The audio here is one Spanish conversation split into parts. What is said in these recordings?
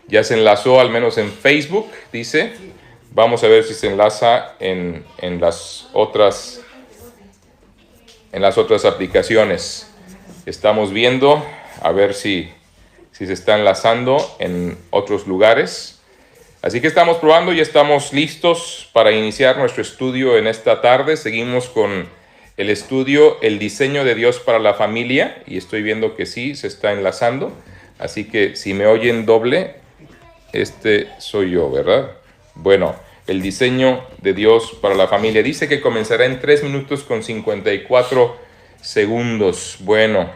Ya se enlazó al menos en Facebook, dice. Vamos a ver si se enlaza en las otras aplicaciones. Estamos viendo a ver si se está enlazando en otros lugares. Así que estamos probando y estamos listos para iniciar nuestro estudio en esta tarde. Seguimos con el estudio El diseño de Dios para la familia, y estoy viendo que sí se está enlazando. Así que si me oyen doble, soy yo, ¿verdad? Bueno, el diseño de Dios para la familia. Dice que comenzará en 3 minutos con 54 segundos. Bueno,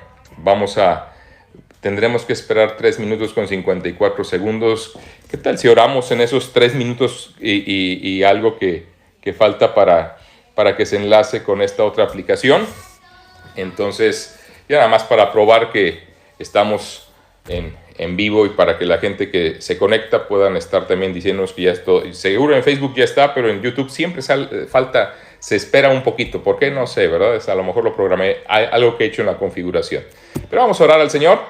tendremos que esperar 3 minutos con 54 segundos. ¿Qué tal si oramos en esos 3 minutos y algo que falta para que se enlace con esta otra aplicación? Entonces, ya nada más para probar que estamos en vivo y para que la gente que se conecta puedan estar también diciéndonos que ya estoy. Seguro en Facebook ya está, pero en YouTube siempre se espera un poquito. ¿Por qué? No sé, ¿verdad? A lo mejor lo programé, algo que he hecho en la configuración. Pero vamos a orar al Señor,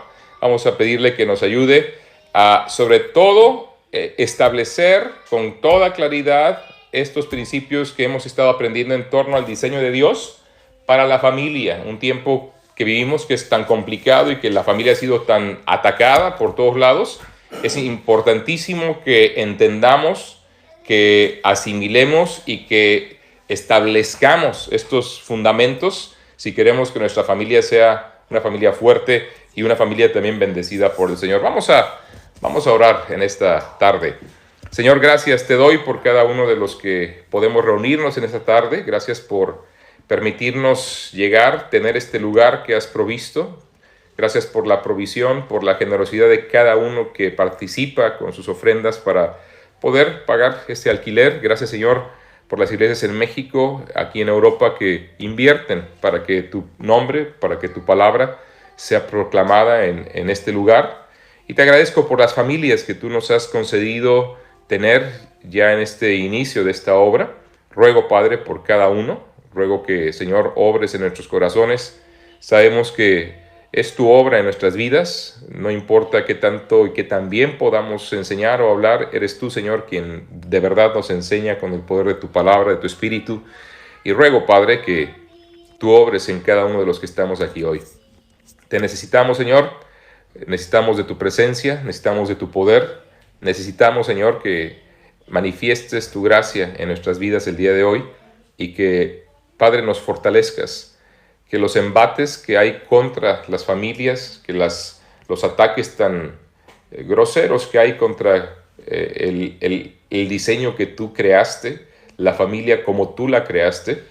vamos a pedirle que nos ayude a, sobre todo, establecer con toda claridad estos principios que hemos estado aprendiendo en torno al diseño de Dios para la familia. Un tiempo que vivimos que es tan complicado y que la familia ha sido tan atacada por todos lados. Es importantísimo que entendamos, que asimilemos y que establezcamos estos fundamentos si queremos que nuestra familia sea una familia fuerte y una familia también bendecida por el Señor. Vamos a orar en esta tarde. Señor, gracias te doy por cada uno de los que podemos reunirnos en esta tarde. Gracias por permitirnos llegar, tener este lugar que has provisto. Gracias por la provisión, por la generosidad de cada uno que participa con sus ofrendas para poder pagar este alquiler. Gracias, Señor, por las iglesias en México, aquí en Europa, que invierten para que tu nombre, para que tu palabra sea proclamada en este lugar. Y te agradezco por las familias que tú nos has concedido tener ya en este inicio de esta obra. Ruego, Padre, por cada uno. Ruego que, Señor, obres en nuestros corazones. Sabemos que es tu obra en nuestras vidas. No importa qué tanto y qué tan bien podamos enseñar o hablar. Eres tú, Señor, quien de verdad nos enseña con el poder de tu palabra, de tu espíritu. Y ruego, Padre, que tú obres en cada uno de los que estamos aquí hoy. Te necesitamos, Señor. Necesitamos de tu presencia. Necesitamos de tu poder. Necesitamos, Señor, que manifiestes tu gracia en nuestras vidas el día de hoy y que, Padre, nos fortalezcas, que los embates que hay contra las familias, que los ataques tan groseros que hay contra el diseño que tú creaste, la familia como tú la creaste,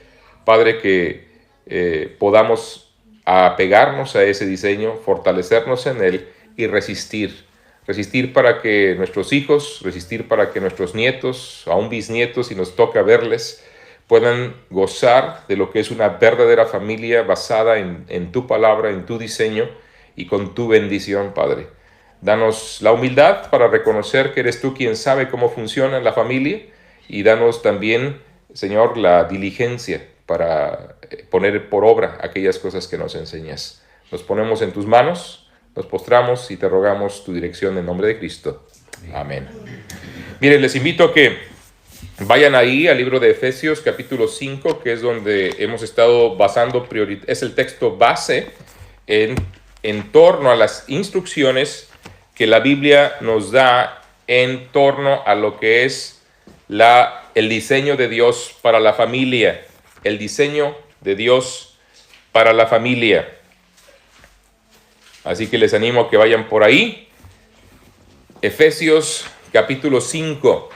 Padre, que podamos apegarnos a ese diseño, fortalecernos en él y resistir para que nuestros hijos, resistir para que nuestros nietos, aún bisnietos, si nos toca verles, puedan gozar de lo que es una verdadera familia basada en tu palabra, en tu diseño y con tu bendición, Padre. Danos la humildad para reconocer que eres tú quien sabe cómo funciona la familia y danos también, Señor, la diligencia para poner por obra aquellas cosas que nos enseñas. Nos ponemos en tus manos, nos postramos y te rogamos tu dirección en nombre de Cristo. Amén. Miren, les invito a que vayan ahí al libro de Efesios capítulo 5, que es donde hemos estado basando, es el texto base en torno a las instrucciones que la Biblia nos da en torno a lo que es el diseño de Dios para la familia. El diseño de Dios para la familia. Así que les animo a que vayan por ahí. Efesios capítulo 5.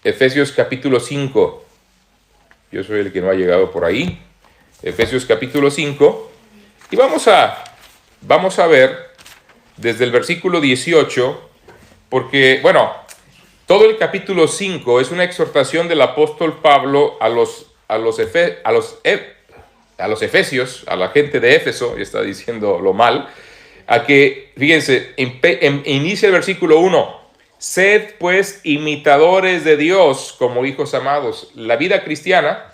Efesios capítulo 5. Yo soy el que no ha llegado por ahí. Efesios capítulo 5. Y vamos a ver desde el versículo 18, porque, bueno, todo el capítulo 5 es una exhortación del apóstol Pablo a los efesios, a la gente de Éfeso, y está diciéndolo mal, a que, fíjense, inicia el versículo 1. Sed pues imitadores de Dios como hijos amados. La vida cristiana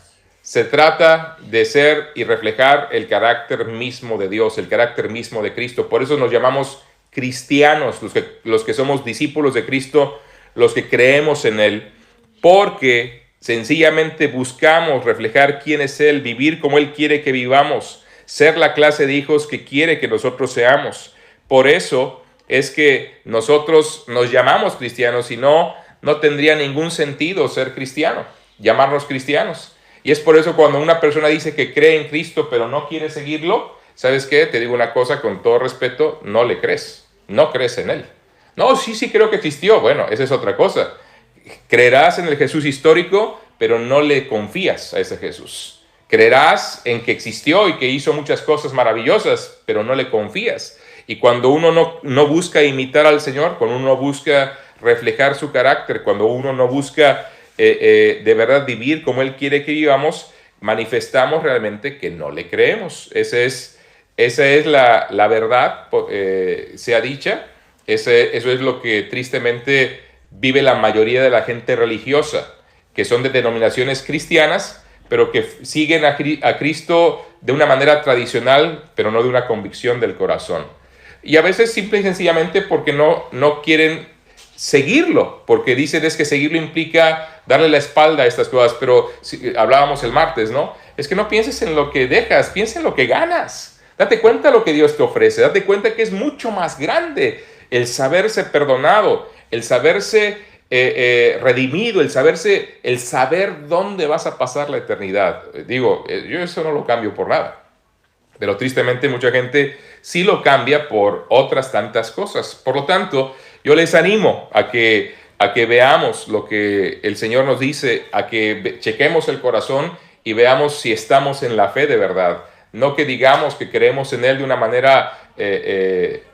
se trata de ser y reflejar el carácter mismo de Dios, el carácter mismo de Cristo. Por eso nos llamamos cristianos, los que somos discípulos de Cristo, los que creemos en Él, porque sencillamente buscamos reflejar quién es Él, vivir como Él quiere que vivamos, ser la clase de hijos que quiere que nosotros seamos. Por eso es que nosotros nos llamamos cristianos, y no tendría ningún sentido ser cristiano, llamarnos cristianos. Y es por eso cuando una persona dice que cree en Cristo pero no quiere seguirlo, ¿sabes qué? Te digo una cosa con todo respeto, no le crees, no crees en Él. No, sí creo que existió. Bueno, esa es otra cosa. Creerás en el Jesús histórico, pero no le confías a ese Jesús. Creerás en que existió y que hizo muchas cosas maravillosas, pero no le confías. Y cuando uno no busca imitar al Señor, cuando uno busca reflejar su carácter, cuando uno no busca de verdad vivir como Él quiere que vivamos, manifestamos realmente que no le creemos. Esa es la verdad, sea dicha. Eso es lo que tristemente vive la mayoría de la gente religiosa, que son de denominaciones cristianas, pero que siguen a Cristo de una manera tradicional, pero no de una convicción del corazón. Y a veces simple y sencillamente porque no quieren seguirlo, porque dicen es que seguirlo implica darle la espalda a estas cosas. Pero hablábamos el martes, ¿no? Es que no pienses en lo que dejas, piensa en lo que ganas. Date cuenta de lo que Dios te ofrece, date cuenta que es mucho más grande el saberse perdonado, el saberse redimido, el saber dónde vas a pasar la eternidad. Digo, yo eso no lo cambio por nada. Pero tristemente mucha gente sí lo cambia por otras tantas cosas. Por lo tanto, yo les animo a que veamos lo que el Señor nos dice, a que chequemos el corazón y veamos si estamos en la fe de verdad. No que digamos que creemos en Él de una manera,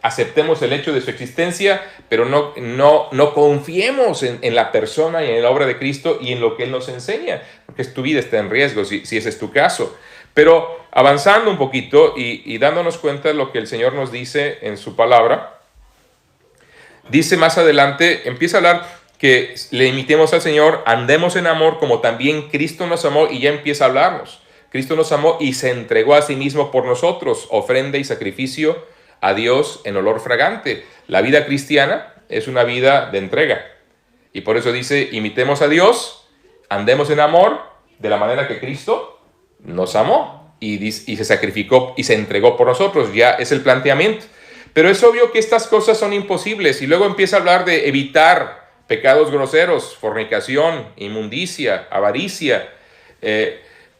aceptemos el hecho de su existencia, pero no confiemos en la persona y en la obra de Cristo y en lo que Él nos enseña, porque tu vida está en riesgo si ese es tu caso. Pero avanzando un poquito y dándonos cuenta de lo que el Señor nos dice en su palabra, dice más adelante, empieza a hablar que le imitemos al Señor, andemos en amor como también Cristo nos amó, y ya empieza a hablarnos. Cristo nos amó y se entregó a sí mismo por nosotros, ofrenda y sacrificio a Dios en olor fragante. La vida cristiana es una vida de entrega. Y por eso dice, imitemos a Dios, andemos en amor, de la manera que Cristo nos amó y se sacrificó y se entregó por nosotros. Ya es el planteamiento. Pero es obvio que estas cosas son imposibles. Y luego empieza a hablar de evitar pecados groseros, fornicación, inmundicia, avaricia.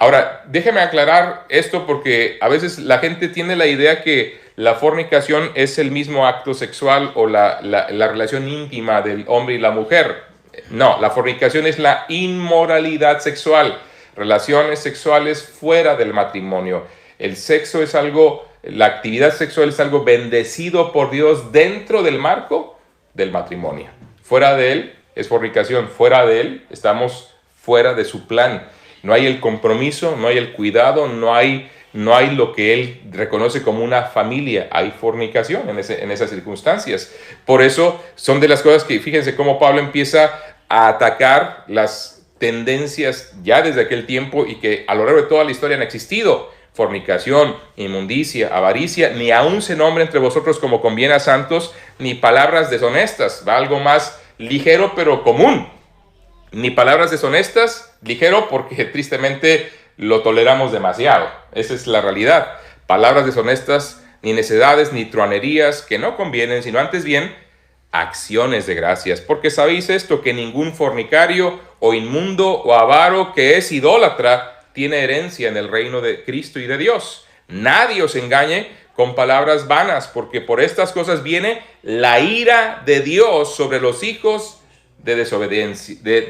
Ahora, déjeme aclarar esto porque a veces la gente tiene la idea que la fornicación es el mismo acto sexual o la relación íntima del hombre y la mujer. No, la fornicación es la inmoralidad sexual, relaciones sexuales fuera del matrimonio. El sexo es algo, la actividad sexual es algo bendecido por Dios dentro del marco del matrimonio. Fuera de él es fornicación, fuera de él estamos fuera de su plan. No hay el compromiso, no hay el cuidado, no hay lo que él reconoce como una familia. Hay fornicación en esas circunstancias. Por eso son de las cosas que, fíjense cómo Pablo empieza a atacar las tendencias ya desde aquel tiempo y que a lo largo de toda la historia han existido. Fornicación, inmundicia, avaricia, ni aún se nombre entre vosotros como conviene a santos, ni palabras deshonestas. Va algo más ligero pero común. Ni palabras deshonestas, ligero porque tristemente lo toleramos demasiado. Esa es la realidad. Palabras deshonestas, ni necedades, ni truanerías que no convienen, sino antes bien acciones de gracias. Porque sabéis esto, que ningún fornicario o inmundo o avaro que es idólatra tiene herencia en el reino de Cristo y de Dios. Nadie os engañe con palabras vanas, porque por estas cosas viene la ira de Dios sobre los hijos de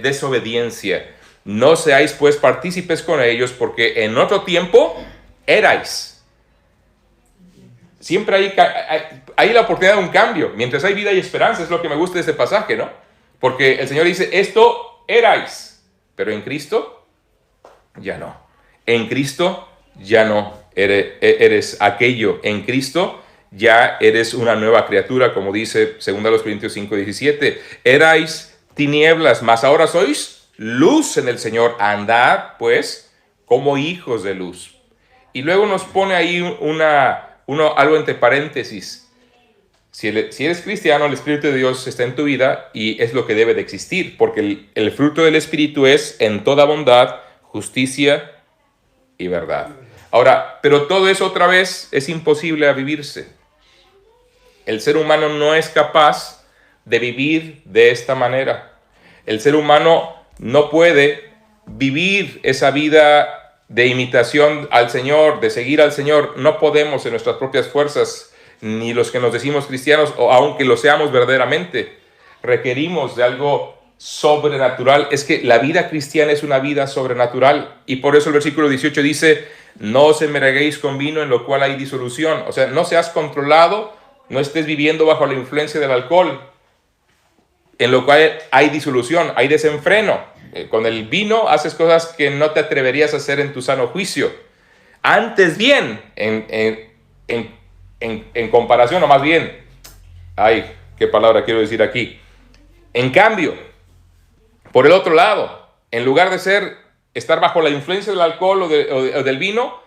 desobediencia. No seáis pues partícipes con ellos, porque en otro tiempo erais. Siempre hay la oportunidad de un cambio. Mientras hay vida y esperanza, es lo que me gusta de este pasaje, ¿no? Porque el Señor dice, esto erais, pero en Cristo ya no. En Cristo ya no eres aquello. En Cristo ya eres una nueva criatura, como dice 2 Corintios 5:17. Erais tinieblas, mas ahora sois luz en el Señor. Andad, pues, como hijos de luz. Y luego nos pone ahí algo entre paréntesis. Si eres cristiano, el Espíritu de Dios está en tu vida y es lo que debe de existir, porque el fruto del Espíritu es en toda bondad, justicia y verdad. Ahora, pero todo eso otra vez es imposible a vivirse. El ser humano no es capaz de vivir de esta manera. El ser humano no puede vivir esa vida de imitación al Señor, de seguir al Señor. No podemos en nuestras propias fuerzas, ni los que nos decimos cristianos, o aunque lo seamos verdaderamente. Requerimos de algo sobrenatural. Es que la vida cristiana es una vida sobrenatural. Y por eso el versículo 18 dice, no os embriaguéis con vino en lo cual hay disolución. O sea, no seas controlado, no estés viviendo bajo la influencia del alcohol, en lo cual hay disolución, hay desenfreno. Con el vino haces cosas que no te atreverías a hacer en tu sano juicio. Antes bien, en comparación, o más bien, ay, qué palabra quiero decir aquí. En cambio, por el otro lado, en lugar de estar bajo la influencia del alcohol o del vino,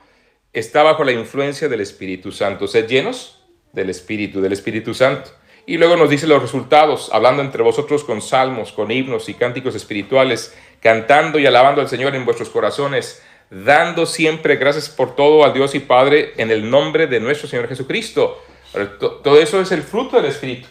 está bajo la influencia del Espíritu Santo. Sed llenos del Espíritu Santo. Y luego nos dice los resultados, hablando entre vosotros con salmos, con himnos y cánticos espirituales, cantando y alabando al Señor en vuestros corazones, dando siempre gracias por todo al Dios y Padre en el nombre de nuestro Señor Jesucristo. Todo eso es el fruto del Espíritu.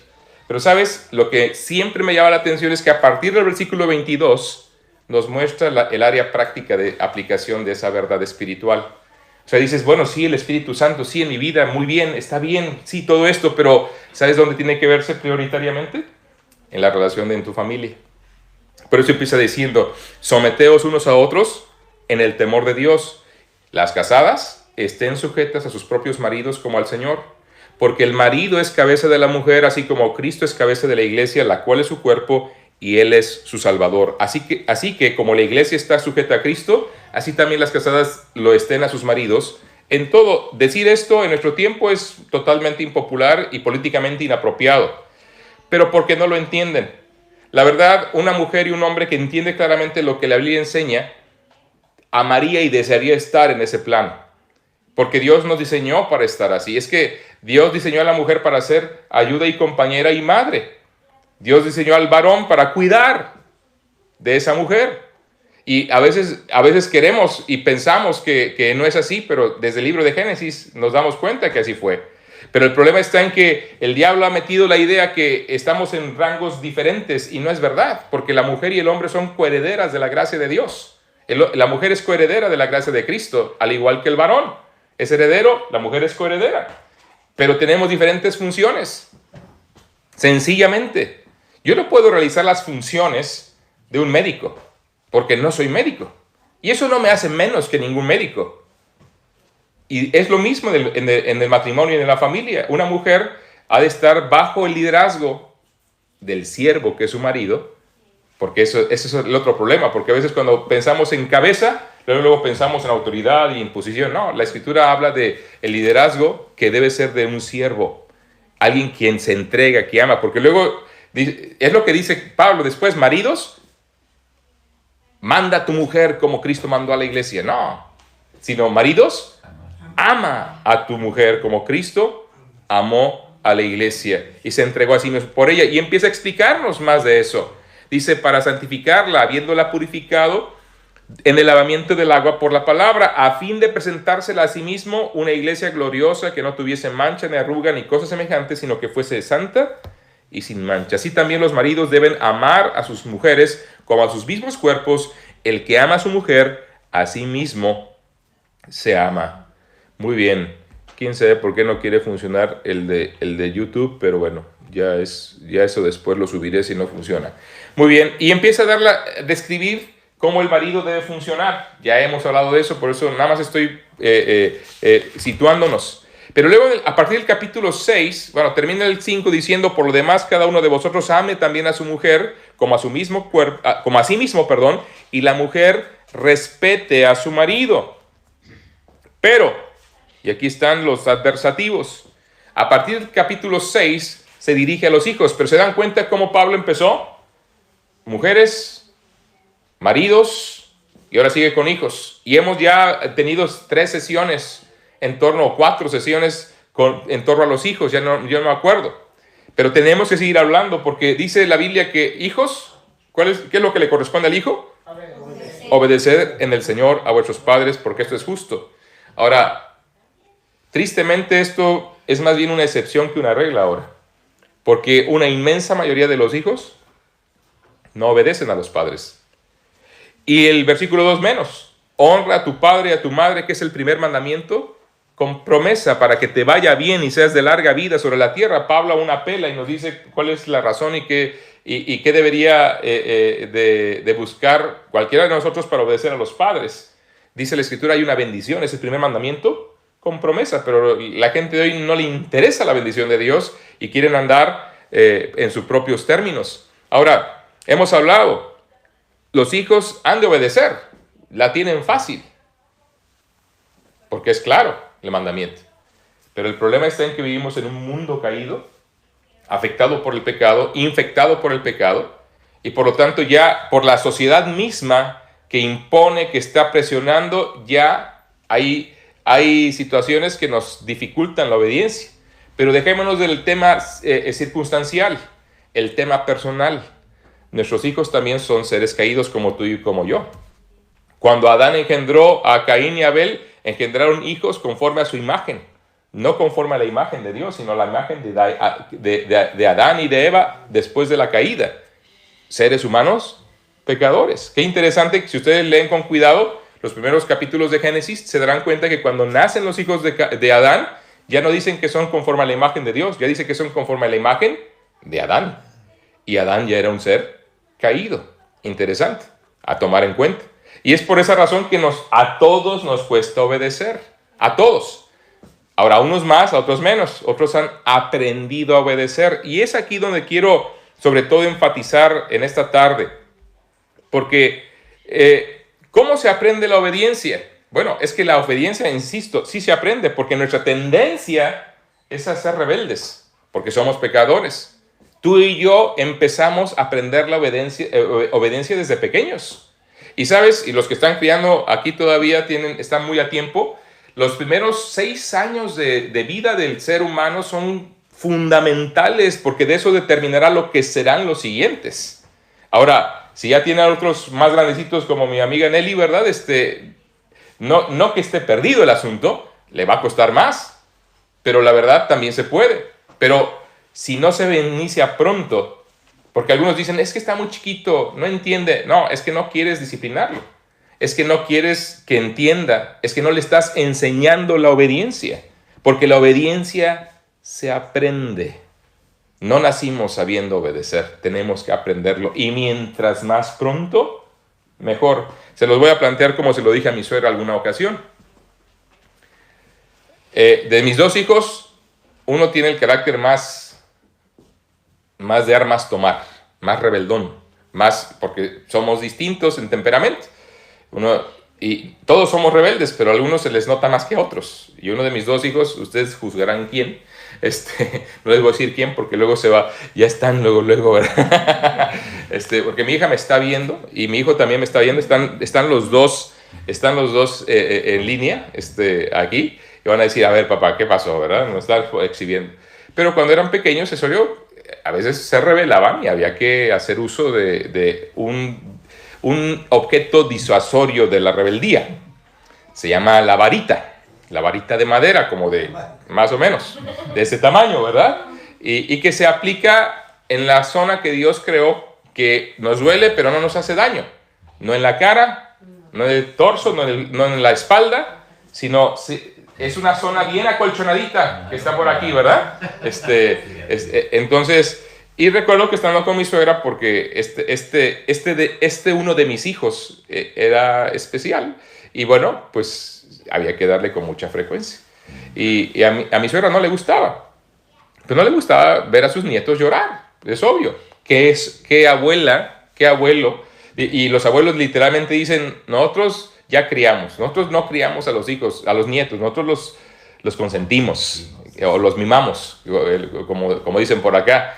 Pero ¿sabes? Lo que siempre me llama la atención es que a partir del versículo 22 nos muestra el área práctica de aplicación de esa verdad espiritual. O sea, dices, bueno, sí, el Espíritu Santo, sí, en mi vida, muy bien, está bien, sí, todo esto, pero ¿sabes dónde tiene que verse prioritariamente? En la relación en tu familia. Por eso empieza diciendo, someteos unos a otros en el temor de Dios. Las casadas estén sujetas a sus propios maridos como al Señor, porque el marido es cabeza de la mujer, así como Cristo es cabeza de la iglesia, la cual es su cuerpo, y Él es su Salvador. Así que como la iglesia está sujeta a Cristo, así también las casadas lo estén a sus maridos. En todo, decir esto en nuestro tiempo es totalmente impopular y políticamente inapropiado. Pero porque no lo entienden. La verdad, una mujer y un hombre que entiende claramente lo que la Biblia enseña, amaría y desearía estar en ese plan. Porque Dios nos diseñó para estar así. Es que Dios diseñó a la mujer para ser ayuda y compañera y madre. Dios diseñó al varón para cuidar de esa mujer. Y a veces queremos y pensamos que no es así, pero desde el libro de Génesis nos damos cuenta que así fue. Pero el problema está en que el diablo ha metido la idea que estamos en rangos diferentes y no es verdad, porque la mujer y el hombre son coherederas de la gracia de Dios. La mujer es coheredera de la gracia de Cristo, al igual que el varón. Es heredero, la mujer es coheredera. Pero tenemos diferentes funciones. Sencillamente. Yo no puedo realizar las funciones de un médico, porque no soy médico. Y eso no me hace menos que ningún médico. Y es lo mismo en el matrimonio y en la familia. Una mujer ha de estar bajo el liderazgo del siervo, que es su marido, porque ese es el otro problema, porque a veces cuando pensamos en cabeza, luego pensamos en autoridad y imposición. No, la Escritura habla de el liderazgo que debe ser de un siervo, alguien quien se entrega, que ama, porque luego es lo que dice Pablo después, maridos, manda a tu mujer como Cristo mandó a la iglesia. No, sino maridos, ama a tu mujer como Cristo amó a la iglesia y se entregó a sí mismo por ella. Y empieza a explicarnos más de eso. Dice, para santificarla, habiéndola purificado en el lavamiento del agua por la palabra, a fin de presentársela a sí mismo una iglesia gloriosa que no tuviese mancha, ni arruga, ni cosas semejantes, sino que fuese santa y sin mancha. Así también los maridos deben amar a sus mujeres como a sus mismos cuerpos. El que ama a su mujer, a sí mismo se ama. Muy bien. Quién sabe por qué no quiere funcionar el de YouTube, pero bueno, ya eso después lo subiré si no funciona. Muy bien. Y empieza a describir cómo el marido debe funcionar. Ya hemos hablado de eso, por eso nada más estoy situándonos. Pero luego, a partir del capítulo 6, termina el 5 diciendo, por lo demás, cada uno de vosotros ame también a su mujer como a sí mismo, y la mujer respete a su marido. Pero, y aquí están los adversativos, a partir del capítulo 6 se dirige a los hijos, pero ¿se dan cuenta cómo Pablo empezó? Mujeres, maridos, y ahora sigue con hijos. Y hemos ya tenido 3 sesiones en torno, o 4 sesiones en torno a los hijos, yo no me acuerdo. Pero tenemos que seguir hablando porque dice la Biblia que hijos, ¿qué es lo que le corresponde al hijo? Obedecer en el Señor a vuestros padres porque esto es justo. Ahora, tristemente esto es más bien una excepción que una regla ahora. Porque una inmensa mayoría de los hijos no obedecen a los padres. Y el versículo 2 menos. Honra a tu padre y a tu madre, que es el primer mandamiento, con promesa para que te vaya bien y seas de larga vida sobre la tierra. Pablo aún apela y nos dice cuál es la razón y qué debería de buscar cualquiera de nosotros para obedecer a los padres. Dice la Escritura, hay una bendición, es el primer mandamiento con promesa, pero la gente de hoy no le interesa la bendición de Dios y quieren andar en sus propios términos. Ahora, hemos hablado, los hijos han de obedecer, la tienen fácil, porque es claro el mandamiento. Pero el problema está en que vivimos en un mundo caído, afectado por el pecado, infectado por el pecado, y por lo tanto ya por la sociedad misma que impone, que está presionando, ya hay situaciones que nos dificultan la obediencia. Pero dejémonos del tema circunstancial, el tema personal. Nuestros hijos también son seres caídos como tú y como yo. Cuando Adán engendró a Caín y Abel, engendraron hijos conforme a su imagen, no conforme a la imagen de Dios, sino a la imagen de Adán y de Eva después de la caída. Seres humanos pecadores. Qué interesante que si ustedes leen con cuidado los primeros capítulos de Génesis, se darán cuenta que cuando nacen los hijos de Adán, ya no dicen que son conforme a la imagen de Dios, ya dice que son conforme a la imagen de Adán. Y Adán ya era un ser caído. Interesante, a tomar en cuenta. Y es por esa razón que a todos nos cuesta obedecer. A todos. Ahora, a unos más, a otros menos. Otros han aprendido a obedecer. Y es aquí donde quiero, sobre todo, enfatizar en esta tarde. Porque, ¿cómo se aprende la obediencia? Bueno, es que la obediencia, insisto, sí se aprende. Porque nuestra tendencia es a ser rebeldes. Porque somos pecadores. Tú y yo empezamos a aprender la obediencia desde pequeños. Y sabes, y los que están criando aquí todavía están muy a tiempo, los primeros 6 años de vida del ser humano son fundamentales porque de eso determinará lo que serán los siguientes. Ahora, si ya tiene a otros más grandecitos como mi amiga Nelly, ¿verdad? No que esté perdido el asunto, le va a costar más, pero la verdad también se puede. Pero si no se inicia pronto, porque algunos dicen, es que está muy chiquito, no entiende. No, es que no quieres disciplinarlo. Es que no quieres que entienda. Es que no le estás enseñando la obediencia. Porque la obediencia se aprende. No nacimos sabiendo obedecer. Tenemos que aprenderlo. Y mientras más pronto, mejor. Se los voy a plantear como se lo dije a mi suegra alguna ocasión. De mis 2 hijos, uno tiene el carácter más de armas tomar, más rebeldón, más porque somos distintos en temperamento. Y todos somos rebeldes, pero a algunos se les nota más que a otros. Y uno de mis 2 hijos, ustedes juzgarán quién. No les voy a decir quién porque luego ya están luego, ¿verdad? Porque mi hija me está viendo y mi hijo también me está viendo. Están los dos en línea aquí y van a decir, a ver papá, ¿qué pasó? ¿Verdad? No está exhibiendo. Pero cuando eran pequeños, eso a veces se rebelaban y había que hacer uso de un objeto disuasorio de la rebeldía. Se llama la varita de madera, como de más o menos, de ese tamaño, ¿verdad? Y que se aplica en la zona que Dios creó, que nos duele pero no nos hace daño. No en la cara, no en el torso, no en la espalda, sino es una zona bien acolchonadita que está por aquí, ¿verdad? Entonces, y recuerdo que estando con mi suegra porque uno de mis hijos era especial y bueno, pues había que darle con mucha frecuencia. Y a mi suegra no le gustaba, pero no le gustaba ver a sus nietos llorar, es obvio. ¿Qué abuela, qué abuelo? Y los abuelos literalmente dicen, nosotros ya criamos, nosotros no criamos a los hijos, a los nietos, nosotros los consentimos o los mimamos, como dicen por acá.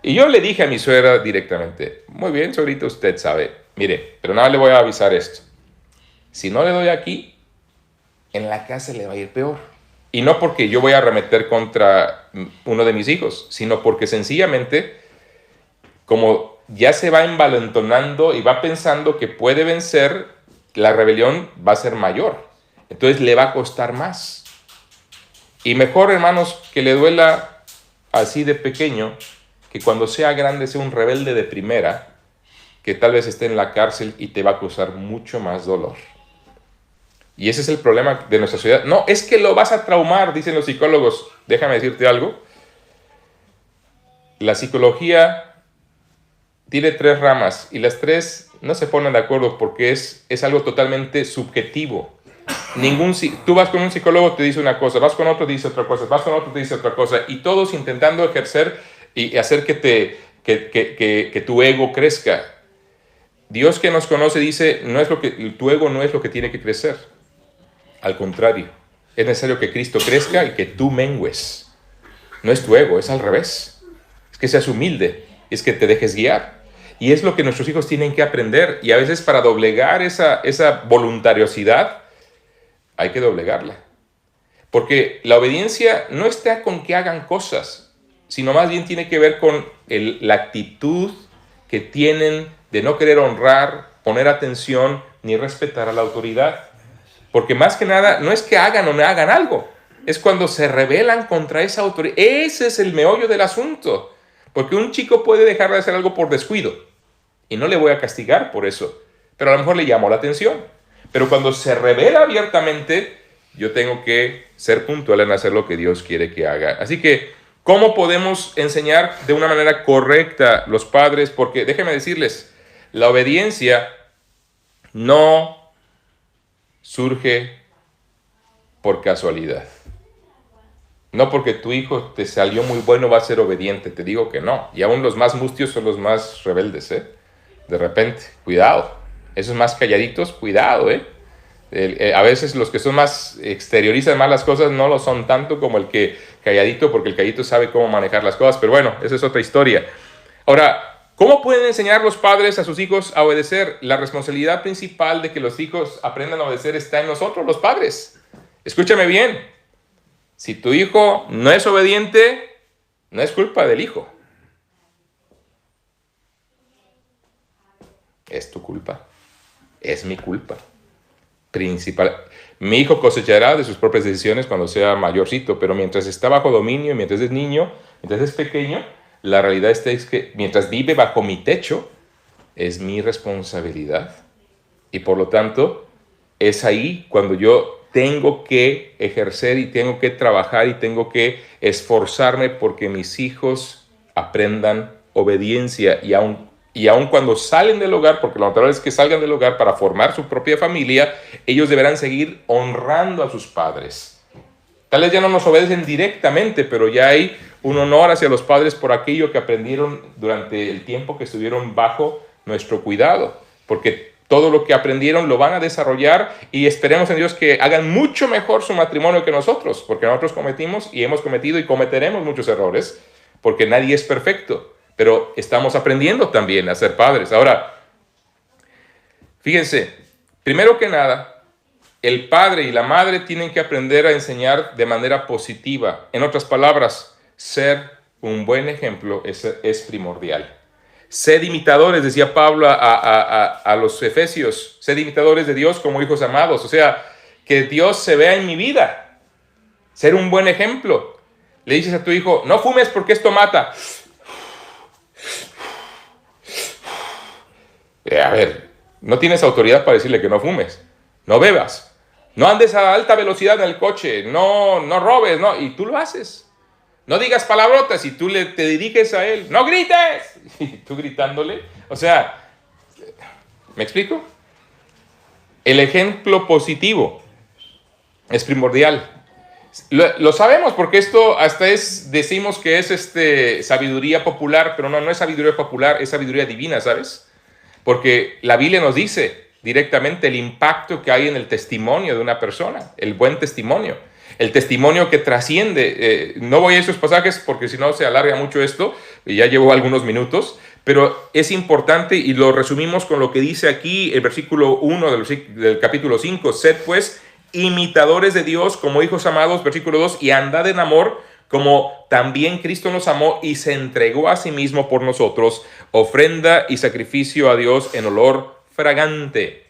Y yo le dije a mi suegra directamente, muy bien, suegrita, usted sabe, mire, pero nada le voy a avisar esto. Si no le doy aquí, en la casa le va a ir peor. Y no porque yo voy a arremeter contra uno de mis hijos, sino porque sencillamente, como ya se va envalentonando y va pensando que puede vencer, la rebelión va a ser mayor. Entonces le va a costar más. Y mejor, hermanos, que le duela así de pequeño, que cuando sea grande sea un rebelde de primera, que tal vez esté en la cárcel y te va a causar mucho más dolor. Y ese es el problema de nuestra sociedad. No, es que lo vas a traumar, dicen los psicólogos. Déjame decirte algo. La psicología tiene 3 ramas y las 3 no se ponen de acuerdo porque es algo totalmente subjetivo. Tú vas con un psicólogo, te dice una cosa, vas con otro, te dice otra cosa, vas con otro, te dice otra cosa, y todos intentando ejercer y hacer que tu ego crezca. Dios, que nos conoce, dice, tu ego no es lo que tiene que crecer. Al contrario, es necesario que Cristo crezca y que tú mengues. No es tu ego, es al revés. Es que seas humilde, es que te dejes guiar. Y es lo que nuestros hijos tienen que aprender. Y a veces para doblegar esa voluntariosidad, hay que doblegarla. Porque la obediencia no está con que hagan cosas, sino más bien tiene que ver con la actitud que tienen de no querer honrar, poner atención, ni respetar a la autoridad. Porque más que nada, no es que hagan o no hagan algo, es cuando se rebelan contra esa autoridad. Ese es el meollo del asunto. Porque un chico puede dejar de hacer algo por descuido, y no le voy a castigar por eso, pero a lo mejor le llamo la atención. Pero cuando se revela abiertamente, yo tengo que ser puntual en hacer lo que Dios quiere que haga. Así que, ¿cómo podemos enseñar de una manera correcta los padres? Porque déjenme decirles, la obediencia no surge por casualidad. No porque tu hijo te salió muy bueno va a ser obediente, te digo que no. Y aún los más mustios son los más rebeldes, de repente, cuidado. Esos más calladitos, cuidado, a veces los que son más, exteriorizan más las cosas, no lo son tanto como el que calladito, porque el calladito sabe cómo manejar las cosas, pero bueno, esa es otra historia. Ahora, ¿cómo pueden enseñar los padres a sus hijos a obedecer? La responsabilidad principal de que los hijos aprendan a obedecer está en nosotros, los padres. Escúchame bien, si tu hijo no es obediente, no es culpa del hijo. Es tu culpa, es mi culpa principal. Mi hijo cosechará de sus propias decisiones cuando sea mayorcito, pero mientras está bajo dominio, mientras es niño, mientras es pequeño, la realidad es que mientras vive bajo mi techo, es mi responsabilidad. Y por lo tanto, es ahí cuando yo tengo que ejercer y tengo que trabajar y tengo que esforzarme porque mis hijos aprendan obediencia y aun cuando salen del hogar, porque lo natural es que salgan del hogar para formar su propia familia, ellos deberán seguir honrando a sus padres. Tal vez ya no nos obedecen directamente, pero ya hay un honor hacia los padres por aquello que aprendieron durante el tiempo que estuvieron bajo nuestro cuidado, porque todo lo que aprendieron lo van a desarrollar y esperemos en Dios que hagan mucho mejor su matrimonio que nosotros, porque nosotros cometimos y hemos cometido y cometeremos muchos errores, porque nadie es perfecto. Pero estamos aprendiendo también a ser padres. Ahora, fíjense, primero que nada, el padre y la madre tienen que aprender a enseñar de manera positiva. En otras palabras, ser un buen ejemplo es primordial. Sed imitadores, decía Pablo a los Efesios, sed imitadores de Dios como hijos amados. O sea, que Dios se vea en mi vida. Ser un buen ejemplo. Le dices a tu hijo, no fumes porque esto mata. A ver, no tienes autoridad para decirle que no fumes, no bebas, no andes a alta velocidad en el coche, no robes, no, y tú lo haces. No digas palabrotas y tú te diriges a él, no grites, y tú gritándole. O sea, ¿me explico? El ejemplo positivo es primordial. Lo sabemos porque esto hasta decimos que es sabiduría popular, pero no es sabiduría popular, es sabiduría divina, ¿sabes? Porque la Biblia nos dice directamente el impacto que hay en el testimonio de una persona, el buen testimonio, el testimonio que trasciende. No voy a esos pasajes porque si no se alarga mucho esto, y ya llevo algunos minutos, pero es importante y lo resumimos con lo que dice aquí el versículo 1 del capítulo 5, sed pues imitadores de Dios como hijos amados, versículo 2, y andad en amor como también Cristo nos amó y se entregó a sí mismo por nosotros, ofrenda y sacrificio a Dios en olor fragante.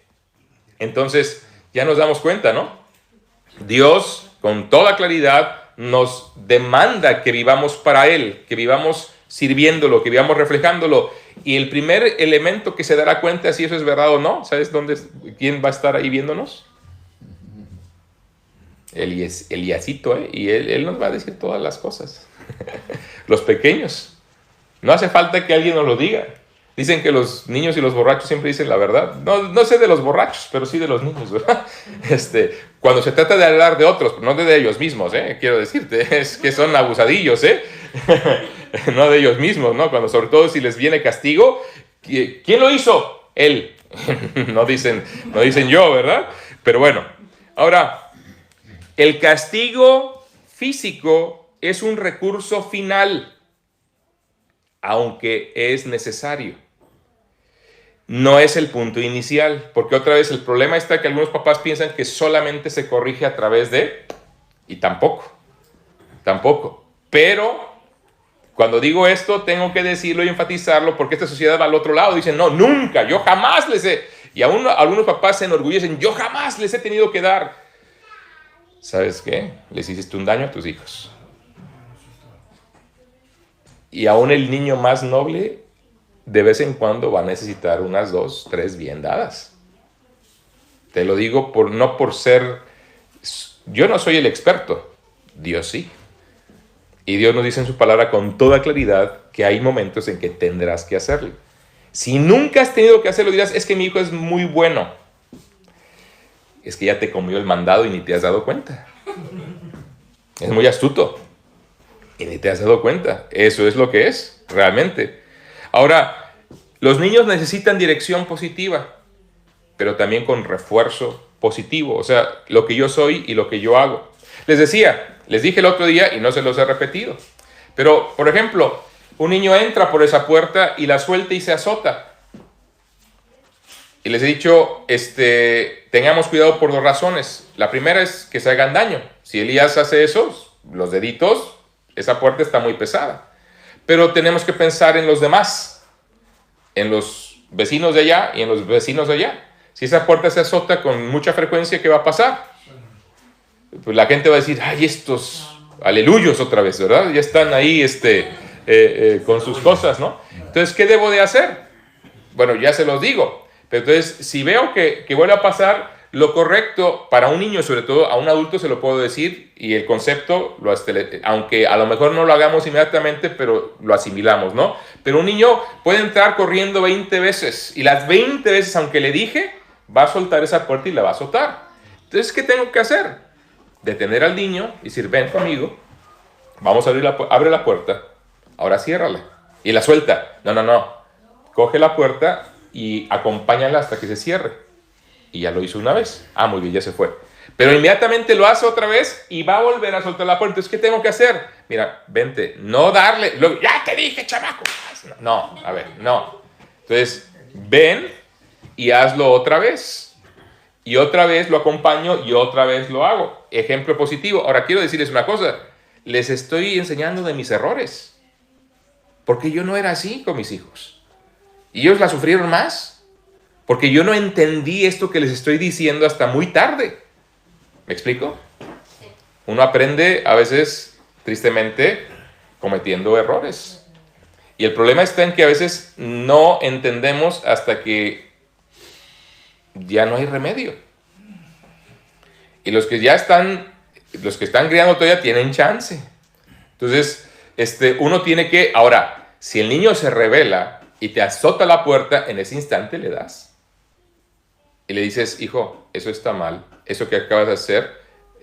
Entonces, ya nos damos cuenta, ¿no? Dios, con toda claridad, nos demanda que vivamos para Él, que vivamos sirviéndolo, que vivamos reflejándolo. Y el primer elemento que se dará cuenta si eso es verdad o no, ¿sabes quién va a estar ahí viéndonos? Eliasito, ¿eh? Y él nos va a decir todas las cosas. Los pequeños. No hace falta que alguien nos lo diga. Dicen que los niños y los borrachos siempre dicen la verdad. No sé de los borrachos, pero sí de los niños, ¿verdad? Cuando se trata de hablar de otros, no de ellos mismos, quiero decirte, es que son abusadillos, no de ellos mismos, ¿no? Cuando, sobre todo si les viene castigo, ¿quién lo hizo? Él. No dicen yo, ¿verdad? Pero bueno, ahora, el castigo físico es un recurso final, aunque es necesario. No es el punto inicial, porque otra vez el problema está que algunos papás piensan que solamente se corrige a través de, y tampoco. Pero cuando digo esto, tengo que decirlo y enfatizarlo, porque esta sociedad va al otro lado. Dicen, no, nunca, yo jamás les he, y aún algunos papás se enorgullecen, yo jamás les he tenido que dar. ¿Sabes qué? Les hiciste un daño a tus hijos. Y aún el niño más noble, de vez en cuando va a necesitar unas 2, 3 bien dadas. Te lo digo no por ser... Yo no soy el experto, Dios sí. Y Dios nos dice en su palabra con toda claridad que hay momentos en que tendrás que hacerlo. Si nunca has tenido que hacerlo, dirás, es que mi hijo es muy bueno. Es que ya te comió el mandado y ni te has dado cuenta. Es muy astuto. Y ni te has dado cuenta. Eso es lo que es, realmente. Ahora, los niños necesitan dirección positiva, pero también con refuerzo positivo. O sea, lo que yo soy y lo que yo hago. Les dije el otro día y no se los he repetido. Pero, por ejemplo, un niño entra por esa puerta y la suelta y se azota. Y les he dicho, tengamos cuidado por 2 razones. La primera es que se hagan daño. Si Elías hace eso, los deditos, esa puerta está muy pesada. Pero tenemos que pensar en los demás, en los vecinos de allá y en los vecinos de allá. Si esa puerta se azota con mucha frecuencia, ¿qué va a pasar? Pues la gente va a decir, ay, estos aleluyos otra vez, ¿verdad? Ya están ahí con sus cosas, ¿no? Entonces, ¿qué debo de hacer? Bueno, ya se los digo. Pero entonces, si veo que vuelve a pasar, lo correcto para un niño, sobre todo a un adulto se lo puedo decir, y el concepto, aunque a lo mejor no lo hagamos inmediatamente, pero lo asimilamos, ¿no? Pero un niño puede entrar corriendo 20 veces, y las 20 veces, aunque le dije, va a soltar esa puerta y la va a azotar. Entonces, ¿qué tengo que hacer? Detener al niño y decir, ven conmigo, vamos a abre la puerta, ahora ciérrala, y la suelta. No, coge la puerta y acompáñala hasta que se cierre. Y ya lo hizo una vez. Ah, muy bien, ya se fue. Pero inmediatamente lo hace otra vez y va a volver a soltar la puerta. Entonces, ¿qué tengo que hacer? Mira, vente, no darle. Luego, ya te dije, chamaco. No, a ver, no. Entonces, ven y hazlo otra vez. Y otra vez lo acompaño y otra vez lo hago. Ejemplo positivo. Ahora, quiero decirles una cosa. Les estoy enseñando de mis errores. Porque yo no era así con mis hijos. Y ellos la sufrieron más. Porque yo no entendí esto que les estoy diciendo hasta muy tarde. ¿Me explico? Uno aprende a veces, tristemente, cometiendo errores. Y el problema está en que a veces no entendemos hasta que ya no hay remedio. Y los que están criando todavía tienen chance. Entonces, uno tiene que... Ahora, si el niño se rebela y te azota la puerta, en ese instante le das. Y le dices, hijo, eso está mal, eso que acabas de hacer,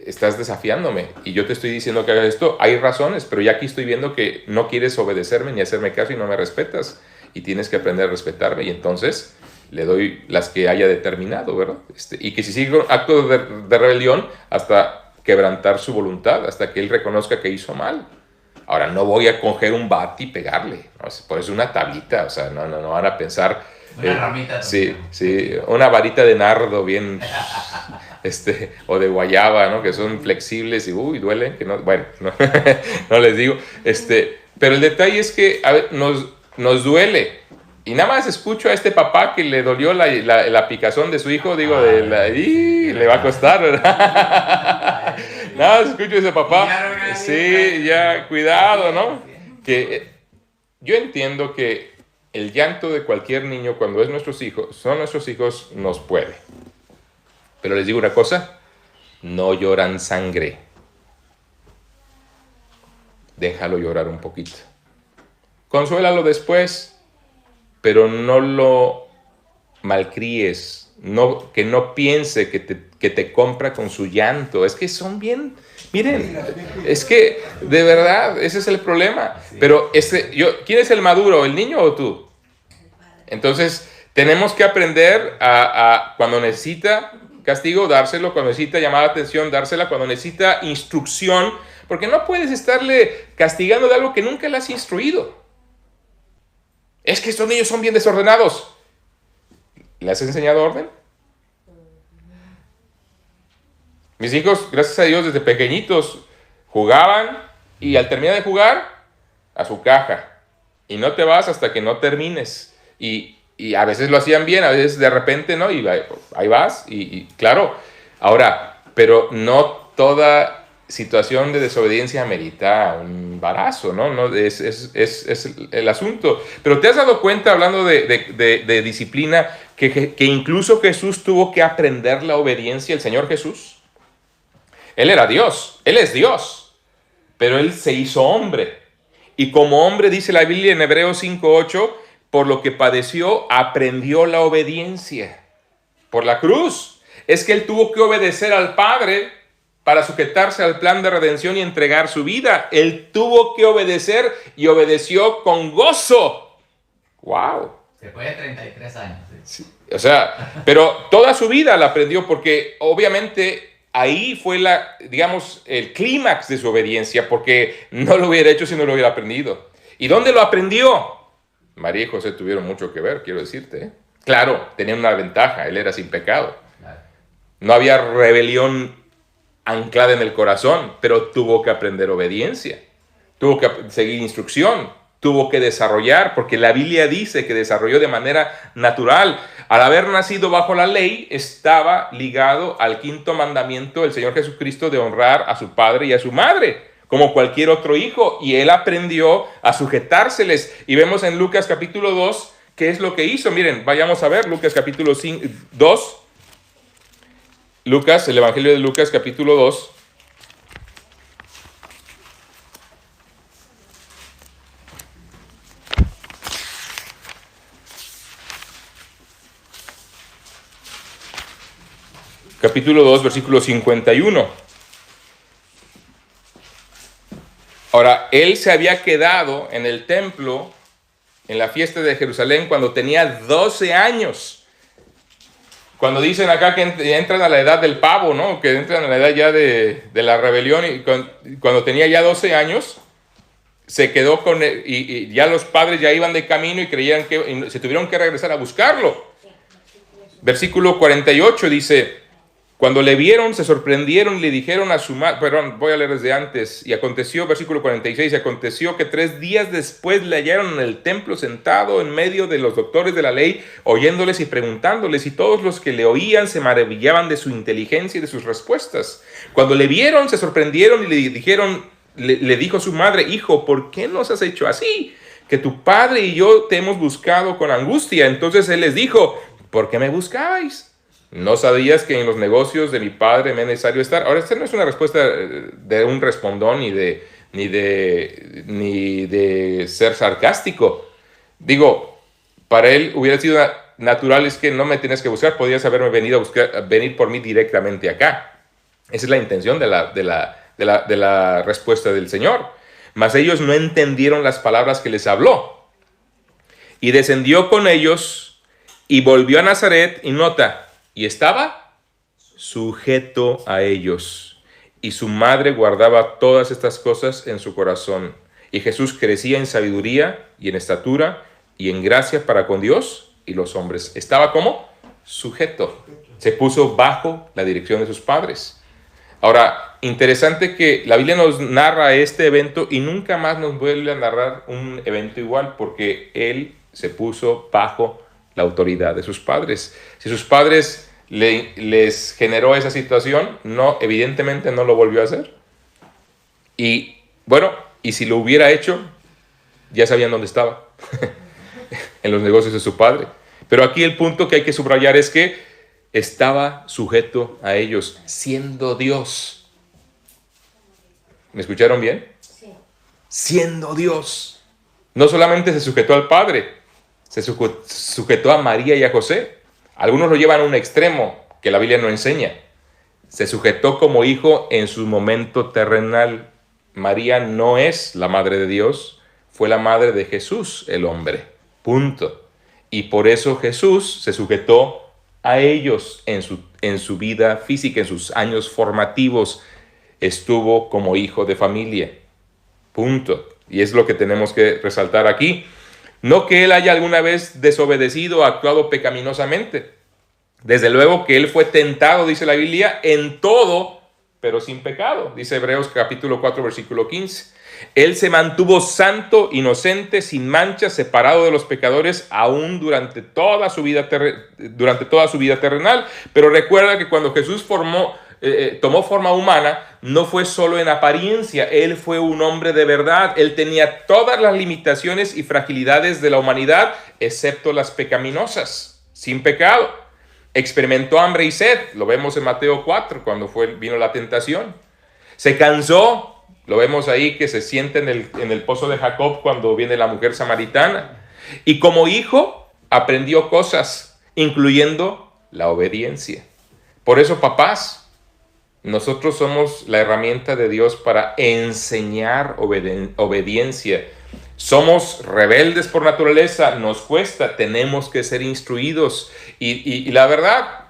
estás desafiándome y yo te estoy diciendo que hagas esto, hay razones, pero ya aquí estoy viendo que no quieres obedecerme ni hacerme caso y no me respetas y tienes que aprender a respetarme y entonces le doy las que haya determinado, ¿verdad? Y que si sigue un acto de rebelión hasta quebrantar su voluntad, hasta que él reconozca que hizo mal. Ahora, no voy a coger un bate y pegarle, ¿no? Por eso una tablita, o sea, no van a pensar... Una ramita. Sí, una varita de nardo bien o de guayaba, ¿no? Que son flexibles y duelen, que no, bueno, no, no les digo, pero el detalle es que a ver, nos duele. Y nada más escucho a este papá que le dolió la picazón de su hijo, digo, le va a costar, ¿verdad? Nada más escucho a ese papá, sí, ya, cuidado, ¿no? Que yo entiendo que el llanto de cualquier niño cuando son nuestros hijos, nos puede. Pero les digo una cosa, no lloran sangre. Déjalo llorar un poquito. Consuélalo después, pero no lo malcríes, que no piense que te compra con su llanto. Es que son bien, miren, es que de verdad ese es el problema. Pero ¿quién es el maduro, el niño o tú? Entonces tenemos que aprender a cuando necesita castigo, dárselo, cuando necesita llamar la atención, dársela, cuando necesita instrucción, porque no puedes estarle castigando de algo que nunca le has instruido. Es que estos niños son bien desordenados. ¿Le has enseñado orden? Mis hijos, gracias a Dios, desde pequeñitos jugaban y al terminar de jugar, a su caja. Y no te vas hasta que no termines. Y a veces lo hacían bien, a veces de repente, ¿no? Y ahí vas, y claro. Ahora, pero no toda situación de desobediencia amerita un embarazo, ¿no? No es el asunto. Pero te has dado cuenta, hablando de disciplina, que incluso Jesús tuvo que aprender la obediencia, el Señor Jesús. Él era Dios, Él es Dios, pero Él se hizo hombre. Y como hombre, dice la Biblia en Hebreos 5:8, por lo que padeció, aprendió la obediencia. Por la cruz. Es que Él tuvo que obedecer al Padre para sujetarse al plan de redención y entregar su vida. Él tuvo que obedecer y obedeció con gozo. ¡Wow! Después de 33 años. Sí. O sea, pero toda su vida la aprendió porque obviamente ahí fue el clímax de su obediencia, porque no lo hubiera hecho si no lo hubiera aprendido. ¿Y dónde lo aprendió? María y José tuvieron mucho que ver, quiero decirte, ¿eh? Claro, tenían una ventaja, él era sin pecado. No había rebelión anclada en el corazón, pero tuvo que aprender obediencia, tuvo que seguir instrucción, tuvo que desarrollar, porque la Biblia dice que desarrolló de manera natural. Al haber nacido bajo la ley, estaba ligado al quinto mandamiento del Señor Jesucristo de honrar a su padre y a su madre, como cualquier otro hijo, y él aprendió a sujetárseles. Y vemos en Lucas capítulo 2 qué es lo que hizo. Miren, vayamos a ver Lucas capítulo 2. Lucas, el Evangelio de Lucas capítulo 2. Capítulo 2, versículo 51. Ahora, él se había quedado en el templo, en la fiesta de Jerusalén, cuando tenía 12 años. Cuando dicen acá que entran a la edad del pavo, ¿no? Que entran a la edad ya de la rebelión, y cuando tenía ya 12 años, se quedó con él, y ya los padres ya iban de camino y creían que se tuvieron que regresar a buscarlo. Versículo 48 dice: cuando le vieron, se sorprendieron y le dijeron a su madre, perdón, voy a leer desde antes. Y aconteció, versículo 46, y aconteció que 3 días después le hallaron en el templo sentado en medio de los doctores de la ley, oyéndoles y preguntándoles, y todos los que le oían se maravillaban de su inteligencia y de sus respuestas. Cuando le vieron, se sorprendieron y le dijo su madre: hijo, ¿por qué nos has hecho así? Que tu padre y yo te hemos buscado con angustia. Entonces él les dijo: ¿por qué me buscabais? ¿No sabías que en los negocios de mi padre me es necesario estar? Ahora, esta no es una respuesta de un respondón ni de ser sarcástico. Digo, para él hubiera sido natural, es que no me tienes que buscar, podías haberme venido a venir por mí directamente acá. Esa es la intención de la respuesta del Señor. Mas ellos no entendieron las palabras que les habló. Y descendió con ellos y volvió a Nazaret, y nota, y estaba sujeto a ellos. Y su madre guardaba todas estas cosas en su corazón. Y Jesús crecía en sabiduría y en estatura y en gracia para con Dios y los hombres. ¿Estaba como? Sujeto. Se puso bajo la dirección de sus padres. Ahora, interesante que la Biblia nos narra este evento y nunca más nos vuelve a narrar un evento igual, porque él se puso bajo la autoridad de sus padres. Si sus padres les generó esa situación, no, evidentemente no lo volvió a hacer. Y bueno, y si lo hubiera hecho, ya sabían dónde estaba, en los negocios de su padre. Pero aquí el punto que hay que subrayar es que estaba sujeto a ellos, siendo Dios. ¿Me escucharon bien? Sí. Siendo Dios. No solamente se sujetó al Padre, se sujetó a María y a José. Algunos lo llevan a un extremo que la Biblia no enseña. Se sujetó como hijo en su momento terrenal. María no es la madre de Dios, fue la madre de Jesús, el hombre. Punto. Y por eso Jesús se sujetó a ellos en su vida física, en sus años formativos. Estuvo como hijo de familia. Punto. Y es lo que tenemos que resaltar aquí. No que él haya alguna vez desobedecido o actuado pecaminosamente. Desde luego que él fue tentado, dice la Biblia, en todo, pero sin pecado. Dice Hebreos capítulo 4, versículo 15. Él se mantuvo santo, inocente, sin mancha, separado de los pecadores, aún durante toda su vida terrenal. Pero recuerda que cuando Jesús tomó forma humana, no fue solo en apariencia. Él fue un hombre de verdad. Él tenía todas las limitaciones y fragilidades de la humanidad, excepto las pecaminosas, sin pecado. Experimentó hambre y sed, lo vemos en Mateo 4, cuando vino la tentación. Se cansó. Lo vemos ahí que se siente en el pozo de Jacob cuando viene la mujer samaritana. Y como hijo aprendió cosas, incluyendo la obediencia. Por eso, papás, nosotros somos la herramienta de Dios para enseñar obediencia. Somos rebeldes por naturaleza, nos cuesta, tenemos que ser instruidos. Y la verdad,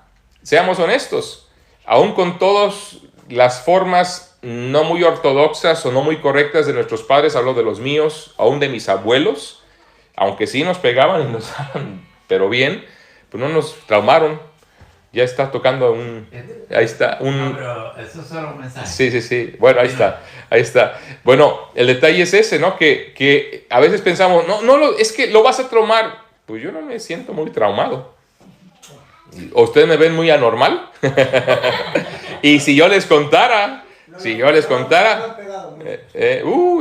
seamos honestos, aún con todas las formas no muy ortodoxas o no muy correctas de nuestros padres, hablo de los míos, aún de mis abuelos, aunque sí nos pegaban y nos daban, pero bien, pues no nos traumaron. Ya está tocando ahí está, No, pero eso es solo un mensaje. Sí, bueno, ahí está. Bueno, el detalle es ese, ¿no? Que a veces pensamos, es que lo vas a traumar. Pues yo no me siento muy traumado. ¿O ustedes me ven muy anormal? Y si yo les contara,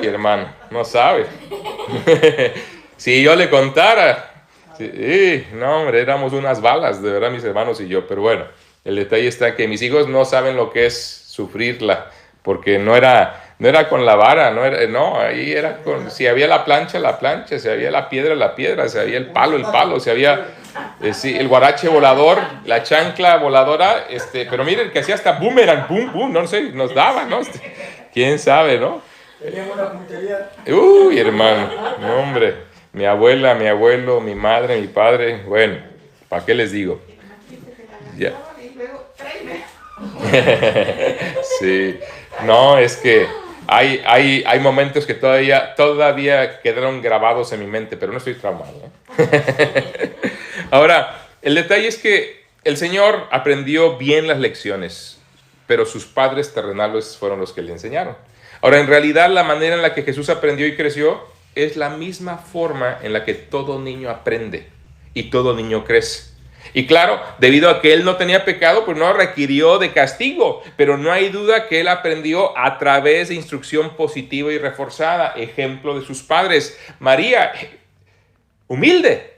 hermano, no sabe. Si yo le contara, no, hombre, éramos unas balas, de verdad, mis hermanos y yo. Pero bueno, el detalle está que mis hijos no saben lo que es sufrirla, porque no era con la vara, ahí era con, si había la plancha, si había la piedra, si había el palo, si había el guarache volador, la chancla voladora, pero miren que hacía hasta boomerang, boom, no sé, nos daba, ¿no? Quién sabe, ¿no? Teníamos una puntería. Hermano, no, hombre, mi abuela, mi abuelo, mi madre, mi padre, bueno, ¿para qué les digo? Ya. Sí, no, es que hay momentos que todavía quedaron grabados en mi mente, pero no estoy traumado, ¿eh? Ahora, el detalle es que el Señor aprendió bien las lecciones, pero sus padres terrenales fueron los que le enseñaron. Ahora, en realidad, la manera en la que Jesús aprendió y creció es la misma forma en la que todo niño aprende y todo niño crece. Y claro, debido a que él no tenía pecado, pues no requirió de castigo, pero no hay duda que él aprendió a través de instrucción positiva y reforzada, ejemplo de sus padres. María, humilde.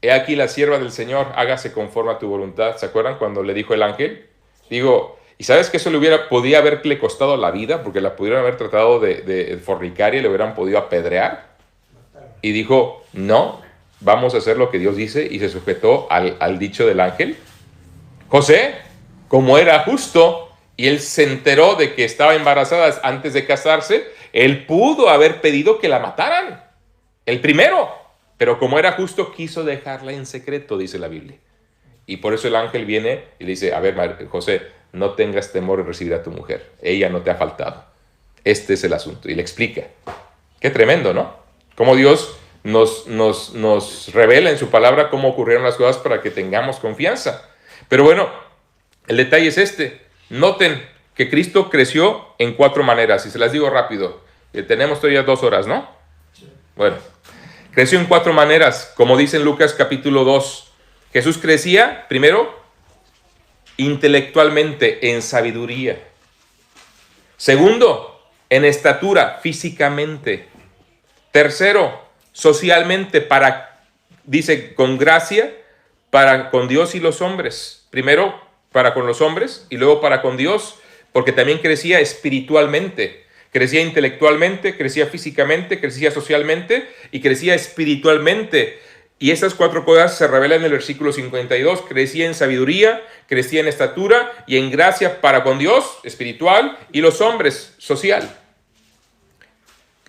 He aquí la sierva del Señor, hágase conforme a tu voluntad. ¿Se acuerdan cuando le dijo el ángel? Y ¿sabes que eso podía haberle costado la vida? Porque la pudieron haber tratado de fornicaria y le hubieran podido apedrear. Y dijo, no, vamos a hacer lo que Dios dice, y se sujetó al dicho del ángel. José, como era justo, y él se enteró de que estaba embarazada antes de casarse, él pudo haber pedido que la mataran, el primero. Pero como era justo, quiso dejarla en secreto, dice la Biblia. Y por eso el ángel viene y le dice, a ver, José, no tengas temor en recibir a tu mujer. Ella no te ha faltado. Este es el asunto. Y le explica. Qué tremendo, ¿no? Cómo Dios nos revela en su palabra cómo ocurrieron las cosas para que tengamos confianza. Pero bueno, el detalle es este. Noten que Cristo creció en 4 maneras, y se las digo rápido. Tenemos todavía 2 horas, ¿no? Bueno, creció en 4 maneras, como dice en Lucas capítulo 2. Jesús crecía, primero, intelectualmente, en sabiduría. Segundo, en estatura, físicamente. Tercero, socialmente, dice, con gracia, para con Dios y los hombres. Primero, para con los hombres, y luego para con Dios, porque también crecía espiritualmente. Crecía intelectualmente, crecía físicamente, crecía socialmente y crecía espiritualmente. Y esas 4 cosas se revelan en el versículo 52. Crecía en sabiduría, crecía en estatura y en gracia para con Dios, espiritual, y los hombres, social.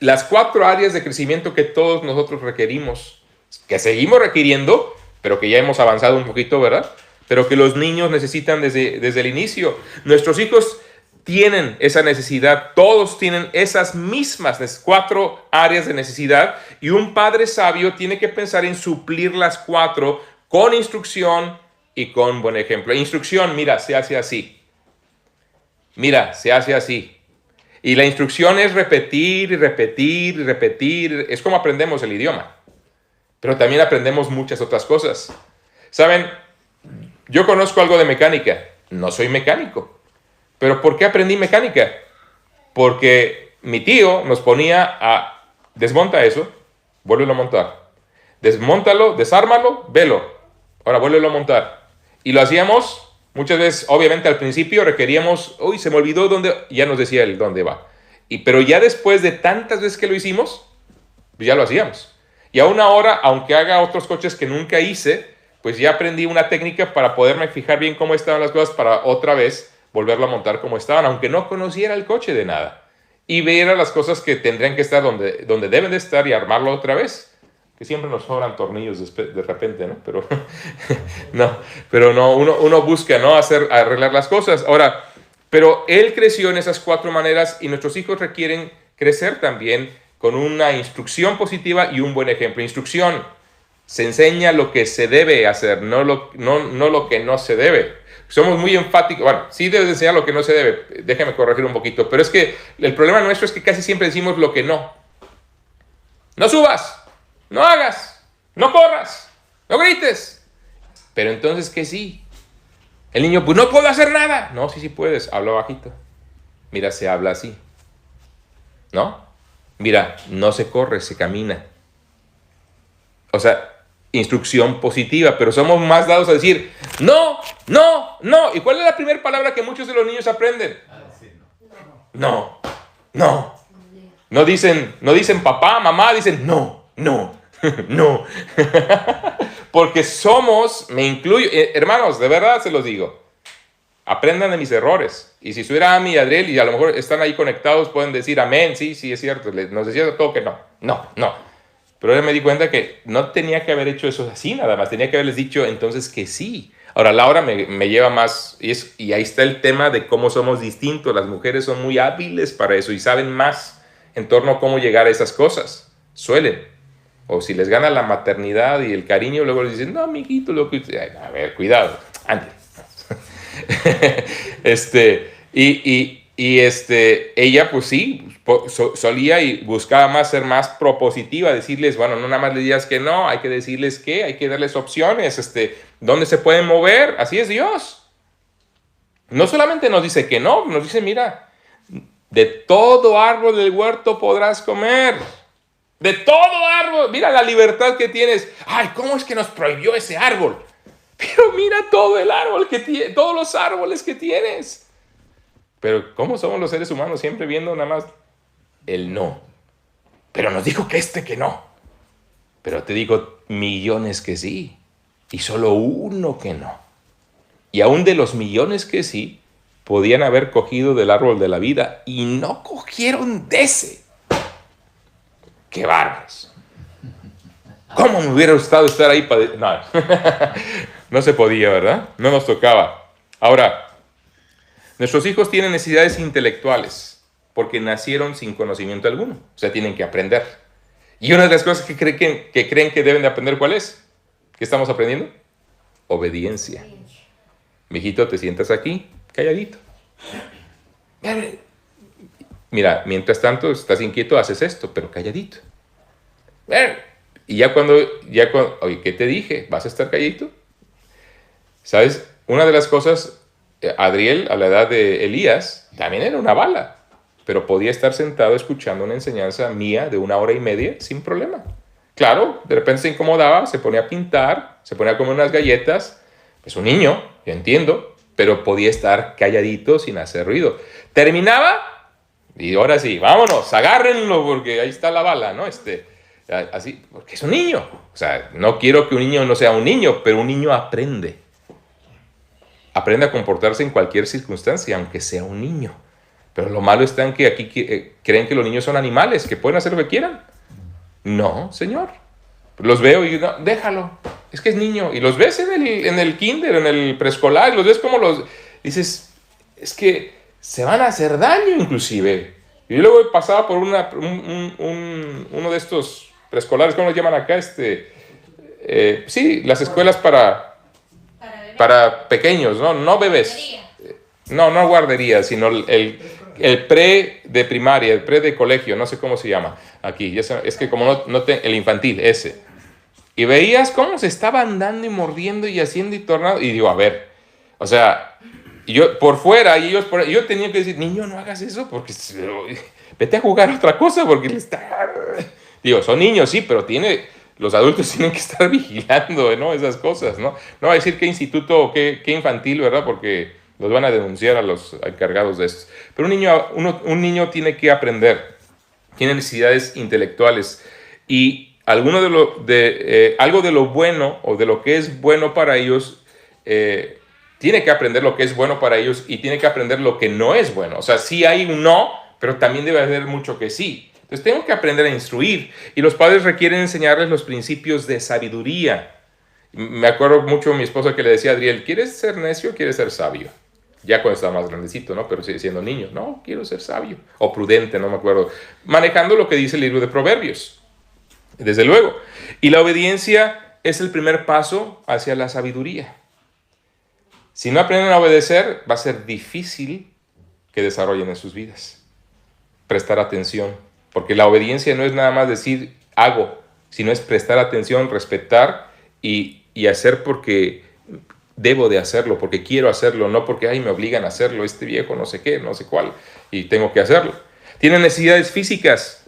Las 4 áreas de crecimiento que todos nosotros requerimos, que seguimos requiriendo, pero que ya hemos avanzado un poquito, ¿verdad? Pero que los niños necesitan desde el inicio. Nuestros hijos tienen esa necesidad, todos tienen esas mismas 4 áreas de necesidad, y un padre sabio tiene que pensar en suplir las 4 con instrucción y con buen ejemplo. Instrucción, mira, se hace así. Mira, se hace así. Y la instrucción es repetir y repetir y repetir. Es como aprendemos el idioma. Pero también aprendemos muchas otras cosas. ¿Saben? Yo conozco algo de mecánica. No soy mecánico. ¿Pero por qué aprendí mecánica? Porque mi tío nos ponía a desmonta eso, vuélvelo a montar. Desmóntalo, desármalo, velo. Ahora vuélvelo a montar. Y lo hacíamos muchas veces, obviamente al principio requeríamos, uy, se me olvidó dónde, ya nos decía él dónde va. Pero ya después de tantas veces que lo hicimos, pues ya lo hacíamos. Y aún ahora, aunque haga otros coches que nunca hice, pues ya aprendí una técnica para poderme fijar bien cómo estaban las cosas para otra vez volverlo a montar como estaban, aunque no conociera el coche de nada. Y ver las cosas que tendrían que estar donde deben de estar y armarlo otra vez. Que siempre nos sobran tornillos de repente, ¿no? Pero no, uno busca, ¿no? Arreglar las cosas. Ahora, pero él creció en esas 4 maneras y nuestros hijos requieren crecer también con una instrucción positiva y un buen ejemplo. Instrucción, se enseña lo que se debe hacer, no lo que no se debe. Somos muy enfáticos. Bueno, sí debes enseñar lo que no se debe. Déjame corregir un poquito. Pero es que el problema nuestro es que casi siempre decimos lo que no. No subas, no hagas, no corras, no grites. Pero entonces, ¿qué sí? El niño, pues no puedo hacer nada. No, sí puedes. Habla bajito. Mira, se habla así. ¿No? Mira, no se corre, se camina. O sea, instrucción positiva, pero somos más dados a decir no, no, no. ¿Y cuál es la primera palabra que muchos de los niños aprenden? No, no. No dicen papá, mamá, dicen no, no, no. Porque me incluyo, hermanos, de verdad se los digo. Aprendan de mis errores. Y si estuviera Ami y Adriel y a lo mejor están ahí conectados, pueden decir amén, sí, es cierto. Nos decía todo que no. Pero yo me di cuenta que no tenía que haber hecho eso así nada más. Tenía que haberles dicho entonces que sí. Ahora, Laura me lleva más. Y ahí está el tema de cómo somos distintos. Las mujeres son muy hábiles para eso y saben más en torno a cómo llegar a esas cosas. Suelen. O si les gana la maternidad y el cariño, luego les dicen, no, amiguito, a ver, cuidado. Ándale. Ella pues sí, solía y buscaba más ser más propositiva, decirles, bueno, no nada más les digas que no, hay que decirles que, hay que darles opciones, dónde se pueden mover, así es Dios. No solamente nos dice que no, nos dice, mira, de todo árbol del huerto podrás comer, de todo árbol, mira la libertad que tienes. Ay, ¿cómo es que nos prohibió ese árbol? Pero mira todo el árbol todos los árboles que tienes. Pero ¿cómo somos los seres humanos? Siempre viendo nada más el no. Pero nos dijo que no. Pero te digo millones que sí. Y solo uno que no. Y aún de los millones que sí, podían haber cogido del árbol de la vida y no cogieron de ese. ¡Qué bárbaros! ¿Cómo me hubiera gustado estar ahí para...? No, no se podía, ¿verdad? No nos tocaba. Ahora, nuestros hijos tienen necesidades intelectuales porque nacieron sin conocimiento alguno. O sea, tienen que aprender. Y una de las cosas que creen que deben de aprender, ¿cuál es? ¿Qué estamos aprendiendo? Obediencia. Mijito, te sientas aquí, calladito. Mira, mientras tanto estás inquieto, haces esto, pero calladito. Y ya cuando, oye, ¿qué te dije? ¿Vas a estar calladito? ¿Sabes? Una de las cosas, Adriel, a la edad de Elías, también era una bala, pero podía estar sentado escuchando una enseñanza mía de 1 hora y media sin problema. Claro, de repente se incomodaba, se ponía a pintar, se ponía a comer unas galletas. Es un niño, yo entiendo, pero podía estar calladito sin hacer ruido. Terminaba y ahora sí, vámonos, agárrenlo porque ahí está la bala, ¿no? Así, porque es un niño. O sea, no quiero que un niño no sea un niño, pero un niño aprende. Aprende a comportarse en cualquier circunstancia, aunque sea un niño. Pero lo malo está en que aquí creen que los niños son animales, que pueden hacer lo que quieran. No, señor. Los veo y no, déjalo. Es que es niño. Y los ves en el kinder, en el preescolar, y los ves como dices, es que se van a hacer daño inclusive. Y yo luego pasaba por uno de estos preescolares, ¿cómo los llaman acá? Sí, las escuelas para pequeños, ¿no? No bebés. No guardería, sino el pre de primaria, el pre de colegio, no sé cómo se llama aquí. Es que como el infantil, ese. Y veías cómo se estaban dando y mordiendo y haciendo y tornando. Y digo, a ver, o sea, yo por fuera y ellos yo tenía que decir, niño, no hagas eso porque vete a jugar otra cosa porque le está... Digo, son niños, sí, pero los adultos tienen que estar vigilando, ¿no? Esas cosas, ¿no? No va a decir qué instituto o qué infantil, ¿verdad? Porque los van a denunciar a los encargados de esto. Pero un niño tiene que aprender, tiene necesidades intelectuales y algo de lo bueno o de lo que es bueno para ellos, tiene que aprender lo que es bueno para ellos y tiene que aprender lo que no es bueno. O sea, sí hay un no, pero también debe haber mucho que sí. Entonces tengo que aprender a instruir y los padres requieren enseñarles los principios de sabiduría. Me acuerdo mucho de mi esposa que le decía a Adriel, ¿quieres ser necio o quieres ser sabio? Ya cuando estaba más grandecito, ¿no? Pero sigue siendo niño. No, quiero ser sabio. O prudente, no me acuerdo. Manejando lo que dice el libro de Proverbios. Desde luego. Y la obediencia es el primer paso hacia la sabiduría. Si no aprenden a obedecer, va a ser difícil que desarrollen en sus vidas. Prestar atención. Porque la obediencia no es nada más decir hago, sino es prestar atención, respetar y hacer porque debo de hacerlo, porque quiero hacerlo, no porque me obligan a hacerlo, este viejo no sé qué, no sé cuál, y tengo que hacerlo. Tienen necesidades físicas.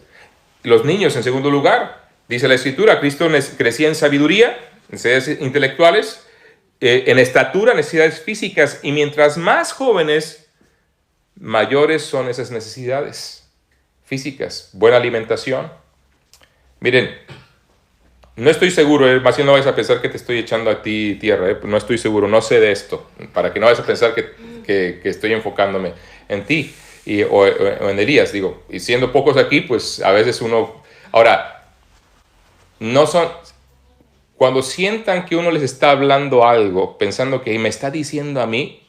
Los niños, en segundo lugar, dice la Escritura, Cristo crecía en sabiduría, necesidades intelectuales, en estatura, necesidades físicas, y mientras más jóvenes, mayores son esas necesidades físicas. Buena alimentación. Miren, no estoy seguro, más bien no vayas a pensar que te estoy echando a ti tierra, no estoy seguro, no sé de esto, para que no vayas a pensar que estoy enfocándome en ti o en Elías, digo, y siendo pocos aquí, pues a veces uno... Ahora, no son... Cuando sientan que uno les está hablando algo, pensando que me está diciendo a mí,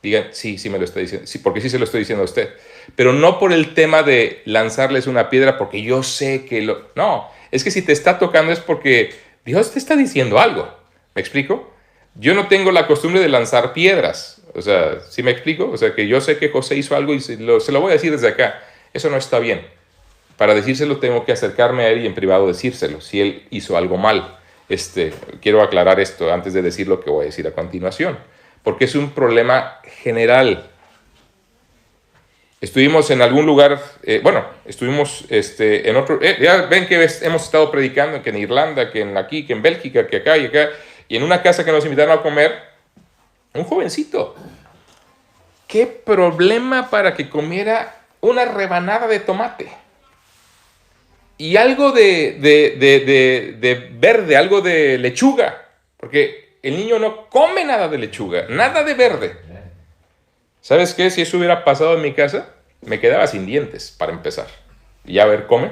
digan, sí me lo está diciendo, sí, porque sí se lo estoy diciendo a usted, pero no por el tema de lanzarles una piedra porque yo sé que no, es que si te está tocando es porque Dios te está diciendo algo. ¿Me explico? Yo no tengo la costumbre de lanzar piedras. O sea, ¿sí me explico? O sea, que yo sé que José hizo algo y se lo voy a decir desde acá. Eso no está bien. Para decírselo tengo que acercarme a él y en privado decírselo, si él hizo algo mal. Quiero aclarar esto antes de decir lo que voy a decir a continuación. Porque es un problema general. Estuvimos en algún lugar, estuvimos en otro, ya ven que hemos estado predicando que en Irlanda, que aquí, que en Bélgica, que acá y acá, y en una casa que nos invitaron a comer, un jovencito. ¿Qué problema para que comiera una rebanada de tomate? Y algo de verde, algo de lechuga, porque el niño no come nada de lechuga, nada de verde. ¿Sabes qué? Si eso hubiera pasado en mi casa, me quedaba sin dientes, para empezar. Y ya a ver, come,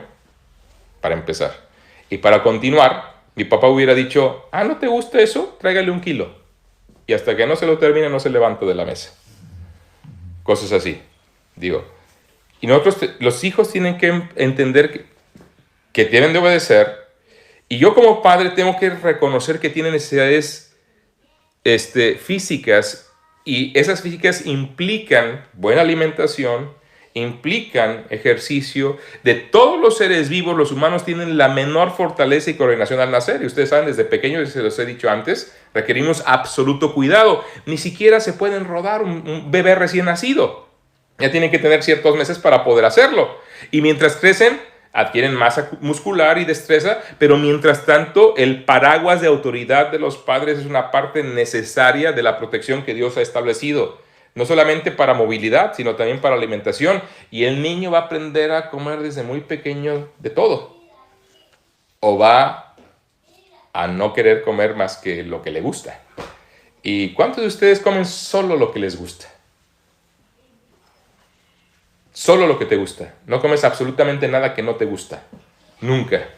para empezar. Y para continuar, mi papá hubiera dicho, ¿no te gusta eso? Tráigale 1 kilo. Y hasta que no se lo termine, no se levanta de la mesa. Cosas así, digo. Y nosotros, los hijos tienen que entender que que deben de obedecer, y yo como padre tengo que reconocer que tienen necesidades físicas, y esas físicas implican buena alimentación, implican ejercicio. De todos los seres vivos, los humanos tienen la menor fortaleza y coordinación al nacer. Y ustedes saben, desde pequeños, se los he dicho antes, requerimos absoluto cuidado. Ni siquiera se pueden rodar un bebé recién nacido. Ya tienen que tener ciertos meses para poder hacerlo. Y mientras crecen, adquieren masa muscular y destreza, pero mientras tanto, el paraguas de autoridad de los padres es una parte necesaria de la protección que Dios ha establecido. No solamente para movilidad, sino también para alimentación. Y el niño va a aprender a comer desde muy pequeño de todo. O va a no querer comer más que lo que le gusta. ¿Y cuántos de ustedes comen solo lo que les gusta? Solo lo que te gusta. No comes absolutamente nada que no te gusta. Nunca.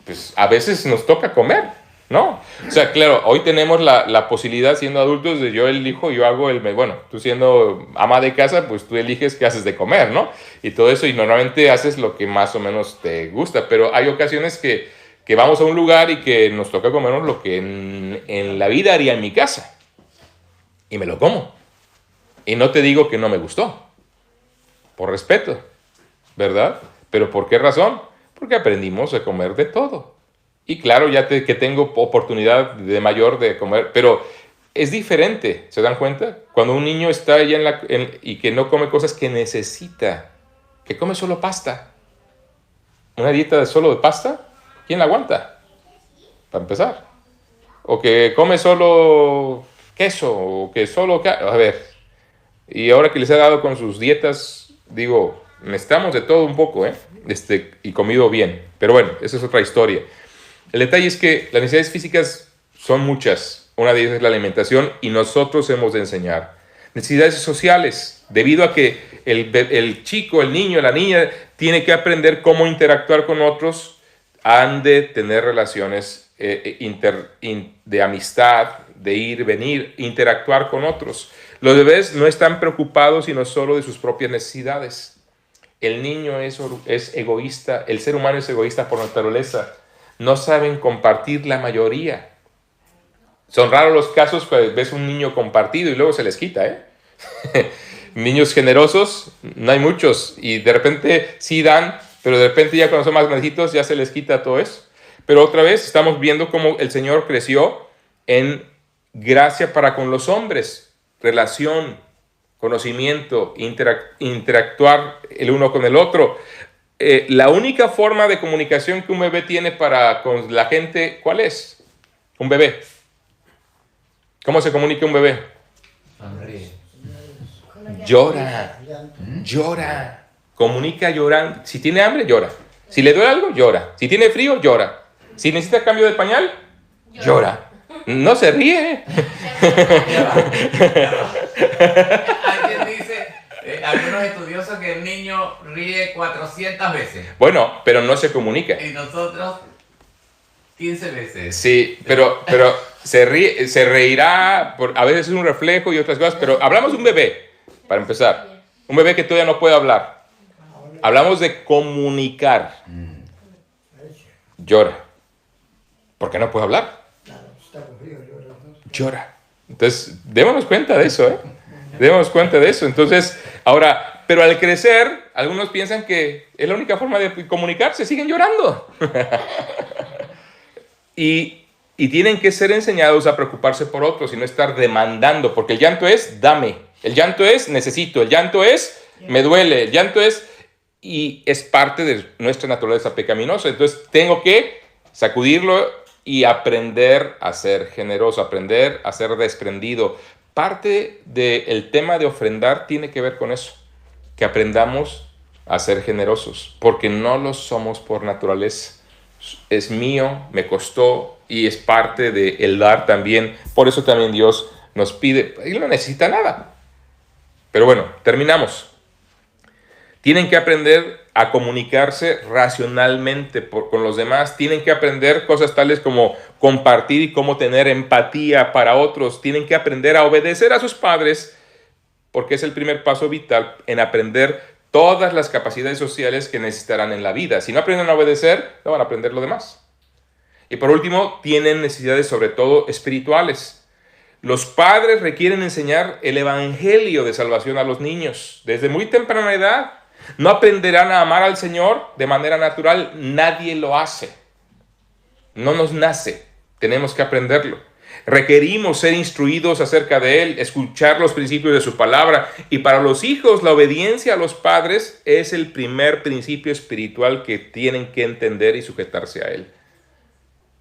Pues a veces nos toca comer, ¿no? O sea, claro, hoy tenemos la posibilidad, siendo adultos, de yo elijo, yo hago bueno, tú siendo ama de casa, pues tú eliges qué haces de comer, ¿no? Y todo eso, y normalmente haces lo que más o menos te gusta, pero hay ocasiones que vamos a un lugar y que nos toca comernos lo que en la vida haría en mi casa. Y me lo como. Y no te digo que no me gustó. Por respeto, ¿verdad? ¿Pero por qué razón? Porque aprendimos a comer de todo. Y claro, que tengo oportunidad de mayor de comer, pero es diferente, ¿se dan cuenta? Cuando un niño está allá y que no come cosas que necesita, que come solo pasta. ¿Una dieta solo de pasta? ¿Quién la aguanta? Para empezar. O que come solo queso, o que solo... A ver, y ahora que les he dado con sus dietas... Digo, necesitamos de todo un poco, y comido bien. Pero bueno, esa es otra historia. El detalle es que las necesidades físicas son muchas. Una de ellas es la alimentación y nosotros hemos de enseñar. Necesidades sociales, debido a que el chico, el niño, la niña tiene que aprender cómo interactuar con otros, han de tener relaciones de amistad, de ir, venir, interactuar con otros. Los bebés no están preocupados sino solo de sus propias necesidades. El niño es egoísta, el ser humano es egoísta por naturaleza. No saben compartir la mayoría. Son raros los casos que ves un niño compartido y luego se les quita, Niños generosos, no hay muchos. Y de repente sí dan, pero de repente ya cuando son más grandecitos ya se les quita todo eso. Pero otra vez estamos viendo cómo el Señor creció en gracia para con los hombres. Relación, conocimiento, interactuar el uno con el otro. La única forma de comunicación que un bebé tiene con la gente, ¿cuál es? Un bebé. ¿Cómo se comunica un bebé? Sonríe. Llora. Comunica llorando. Si tiene hambre, llora. Si le duele algo, llora. Si tiene frío, llora. Si necesita cambio de pañal, llora. No se ríe. Alguien dice, algunos estudiosos, que el niño ríe 400 veces. Bueno, pero no se comunica. Y nosotros 15 veces. Sí, pero se reirá, a veces es un reflejo y otras cosas, pero hablamos de un bebé, para empezar. Un bebé que todavía no puede hablar. Hablamos de comunicar. Llora. ¿Por qué no puede hablar? Llora. Entonces, démonos cuenta de eso, Démonos cuenta de eso. Entonces, ahora, pero al crecer, algunos piensan que es la única forma de comunicarse, siguen llorando. y tienen que ser enseñados a preocuparse por otros y no estar demandando, porque el llanto es, dame. El llanto es, necesito. El llanto es, me duele. El llanto es, y es parte de nuestra naturaleza pecaminosa. Entonces, tengo que sacudirlo y aprender a ser generoso, aprender a ser desprendido. Parte del tema de ofrendar tiene que ver con eso, que aprendamos a ser generosos, porque no lo somos por naturaleza. Es mío, me costó y es parte del dar también. Por eso también Dios nos pide, Él no necesita nada. Pero bueno, terminamos. Tienen que aprender a comunicarse racionalmente con los demás. Tienen que aprender cosas tales como compartir y cómo tener empatía para otros. Tienen que aprender a obedecer a sus padres, porque es el primer paso vital en aprender todas las capacidades sociales que necesitarán en la vida. Si no aprenden a obedecer, no van a aprender lo demás. Y por último, tienen necesidades sobre todo espirituales. Los padres requieren enseñar el evangelio de salvación a los niños desde muy temprana edad. No aprenderán a amar al Señor de manera natural. Nadie lo hace. No nos nace. Tenemos que aprenderlo. Requerimos ser instruidos acerca de Él, escuchar los principios de su palabra. Y para los hijos, la obediencia a los padres es el primer principio espiritual que tienen que entender y sujetarse a Él.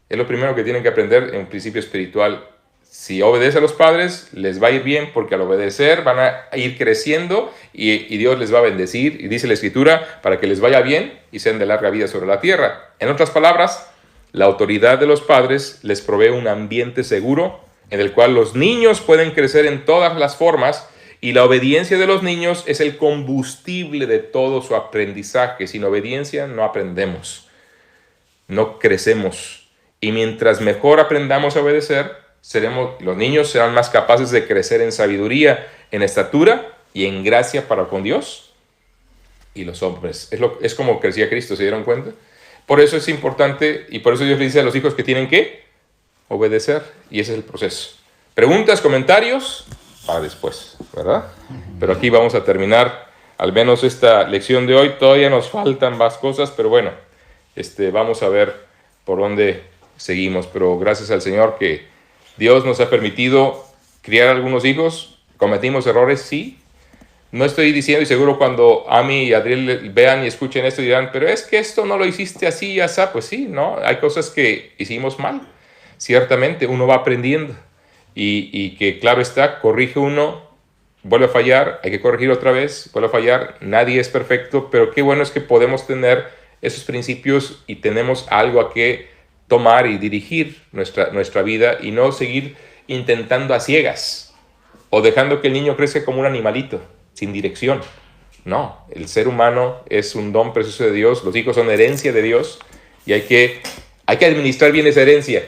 Es lo primero que tienen que aprender en principio espiritual. Si obedecen a los padres, les va a ir bien, porque al obedecer van a ir creciendo y Dios les va a bendecir. Y dice la Escritura, para que les vaya bien y sean de larga vida sobre la tierra. En otras palabras, la autoridad de los padres les provee un ambiente seguro en el cual los niños pueden crecer en todas las formas, y la obediencia de los niños es el combustible de todo su aprendizaje. Sin obediencia no aprendemos, no crecemos. Y mientras mejor aprendamos a obedecer, los niños serán más capaces de crecer en sabiduría, en estatura y en gracia para con Dios y los hombres. Es como crecía Cristo, ¿se dieron cuenta? Por eso es importante, y por eso Dios le dice a los hijos que tienen que obedecer, y ese es el proceso. Preguntas, comentarios, para después, ¿verdad? Pero aquí vamos a terminar al menos esta lección de hoy. Todavía nos faltan más cosas, pero bueno, vamos a ver por dónde seguimos. Pero gracias al Señor que Dios nos ha permitido criar algunos hijos. Cometimos errores, sí. No estoy diciendo, y seguro cuando Ami y Adriel vean y escuchen esto dirán, pero es que esto no lo hiciste así y así. Pues sí, ¿no? Hay cosas que hicimos mal. Ciertamente uno va aprendiendo y que claro está, corrige uno, vuelve a fallar, hay que corregir otra vez, vuelve a fallar. Nadie es perfecto, pero qué bueno es que podemos tener esos principios y tenemos algo a que tomar y dirigir nuestra vida, y no seguir intentando a ciegas o dejando que el niño crezca como un animalito sin dirección. No, el ser humano es un don precioso de Dios, los hijos son herencia de Dios y hay que administrar bien esa herencia.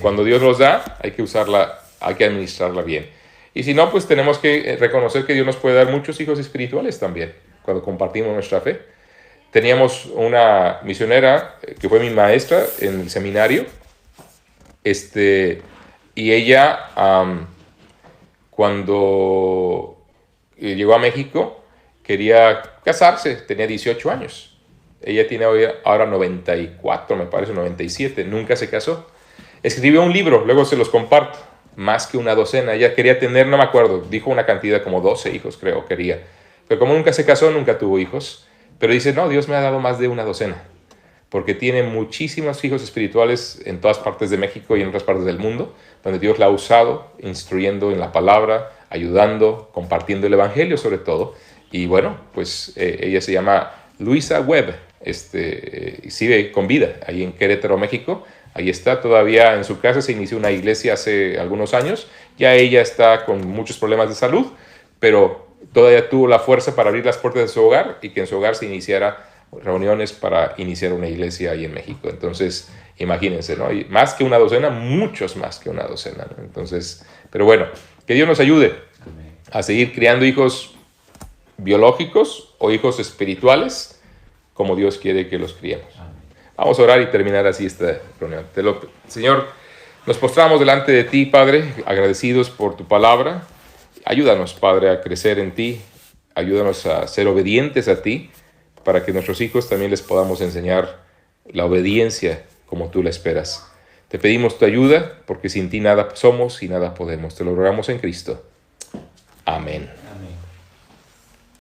Cuando Dios los da, hay que usarla, hay que administrarla bien. Y si no, pues tenemos que reconocer que Dios nos puede dar muchos hijos espirituales también, cuando compartimos nuestra fe. Teníamos una misionera que fue mi maestra en el seminario, y ella, cuando llegó a México, quería casarse, tenía 18 años. Ella tiene ahora 94, me parece, 97, nunca se casó. Escribió un libro, luego se los comparto, más que una docena. Ella quería tener, no me acuerdo, dijo una cantidad como 12 hijos, creo, quería. Pero como nunca se casó, nunca tuvo hijos. Pero dice, no, Dios me ha dado más de una docena, porque tiene muchísimos hijos espirituales en todas partes de México y en otras partes del mundo, donde Dios la ha usado, instruyendo en la palabra, ayudando, compartiendo el evangelio sobre todo. Y bueno, pues ella se llama Luisa Webb, y sigue con vida ahí en Querétaro, México. Ahí está todavía en su casa, se inició una iglesia hace algunos años. Ya ella está con muchos problemas de salud, pero todavía tuvo la fuerza para abrir las puertas de su hogar y que en su hogar se iniciara reuniones para iniciar una iglesia ahí en México. Entonces, imagínense, ¿no? Y más que una docena, muchos más que una docena, ¿no? Entonces, pero bueno, que Dios nos ayude a seguir criando hijos biológicos o hijos espirituales como Dios quiere que los criemos. Vamos a orar y terminar así esta reunión. Señor, nos postramos delante de ti, Padre, agradecidos por tu palabra. Ayúdanos, Padre, a crecer en ti. Ayúdanos a ser obedientes a ti, para que nuestros hijos también les podamos enseñar la obediencia como tú la esperas. Te pedimos tu ayuda, porque sin ti nada somos y nada podemos. Te lo rogamos en Cristo. Amén.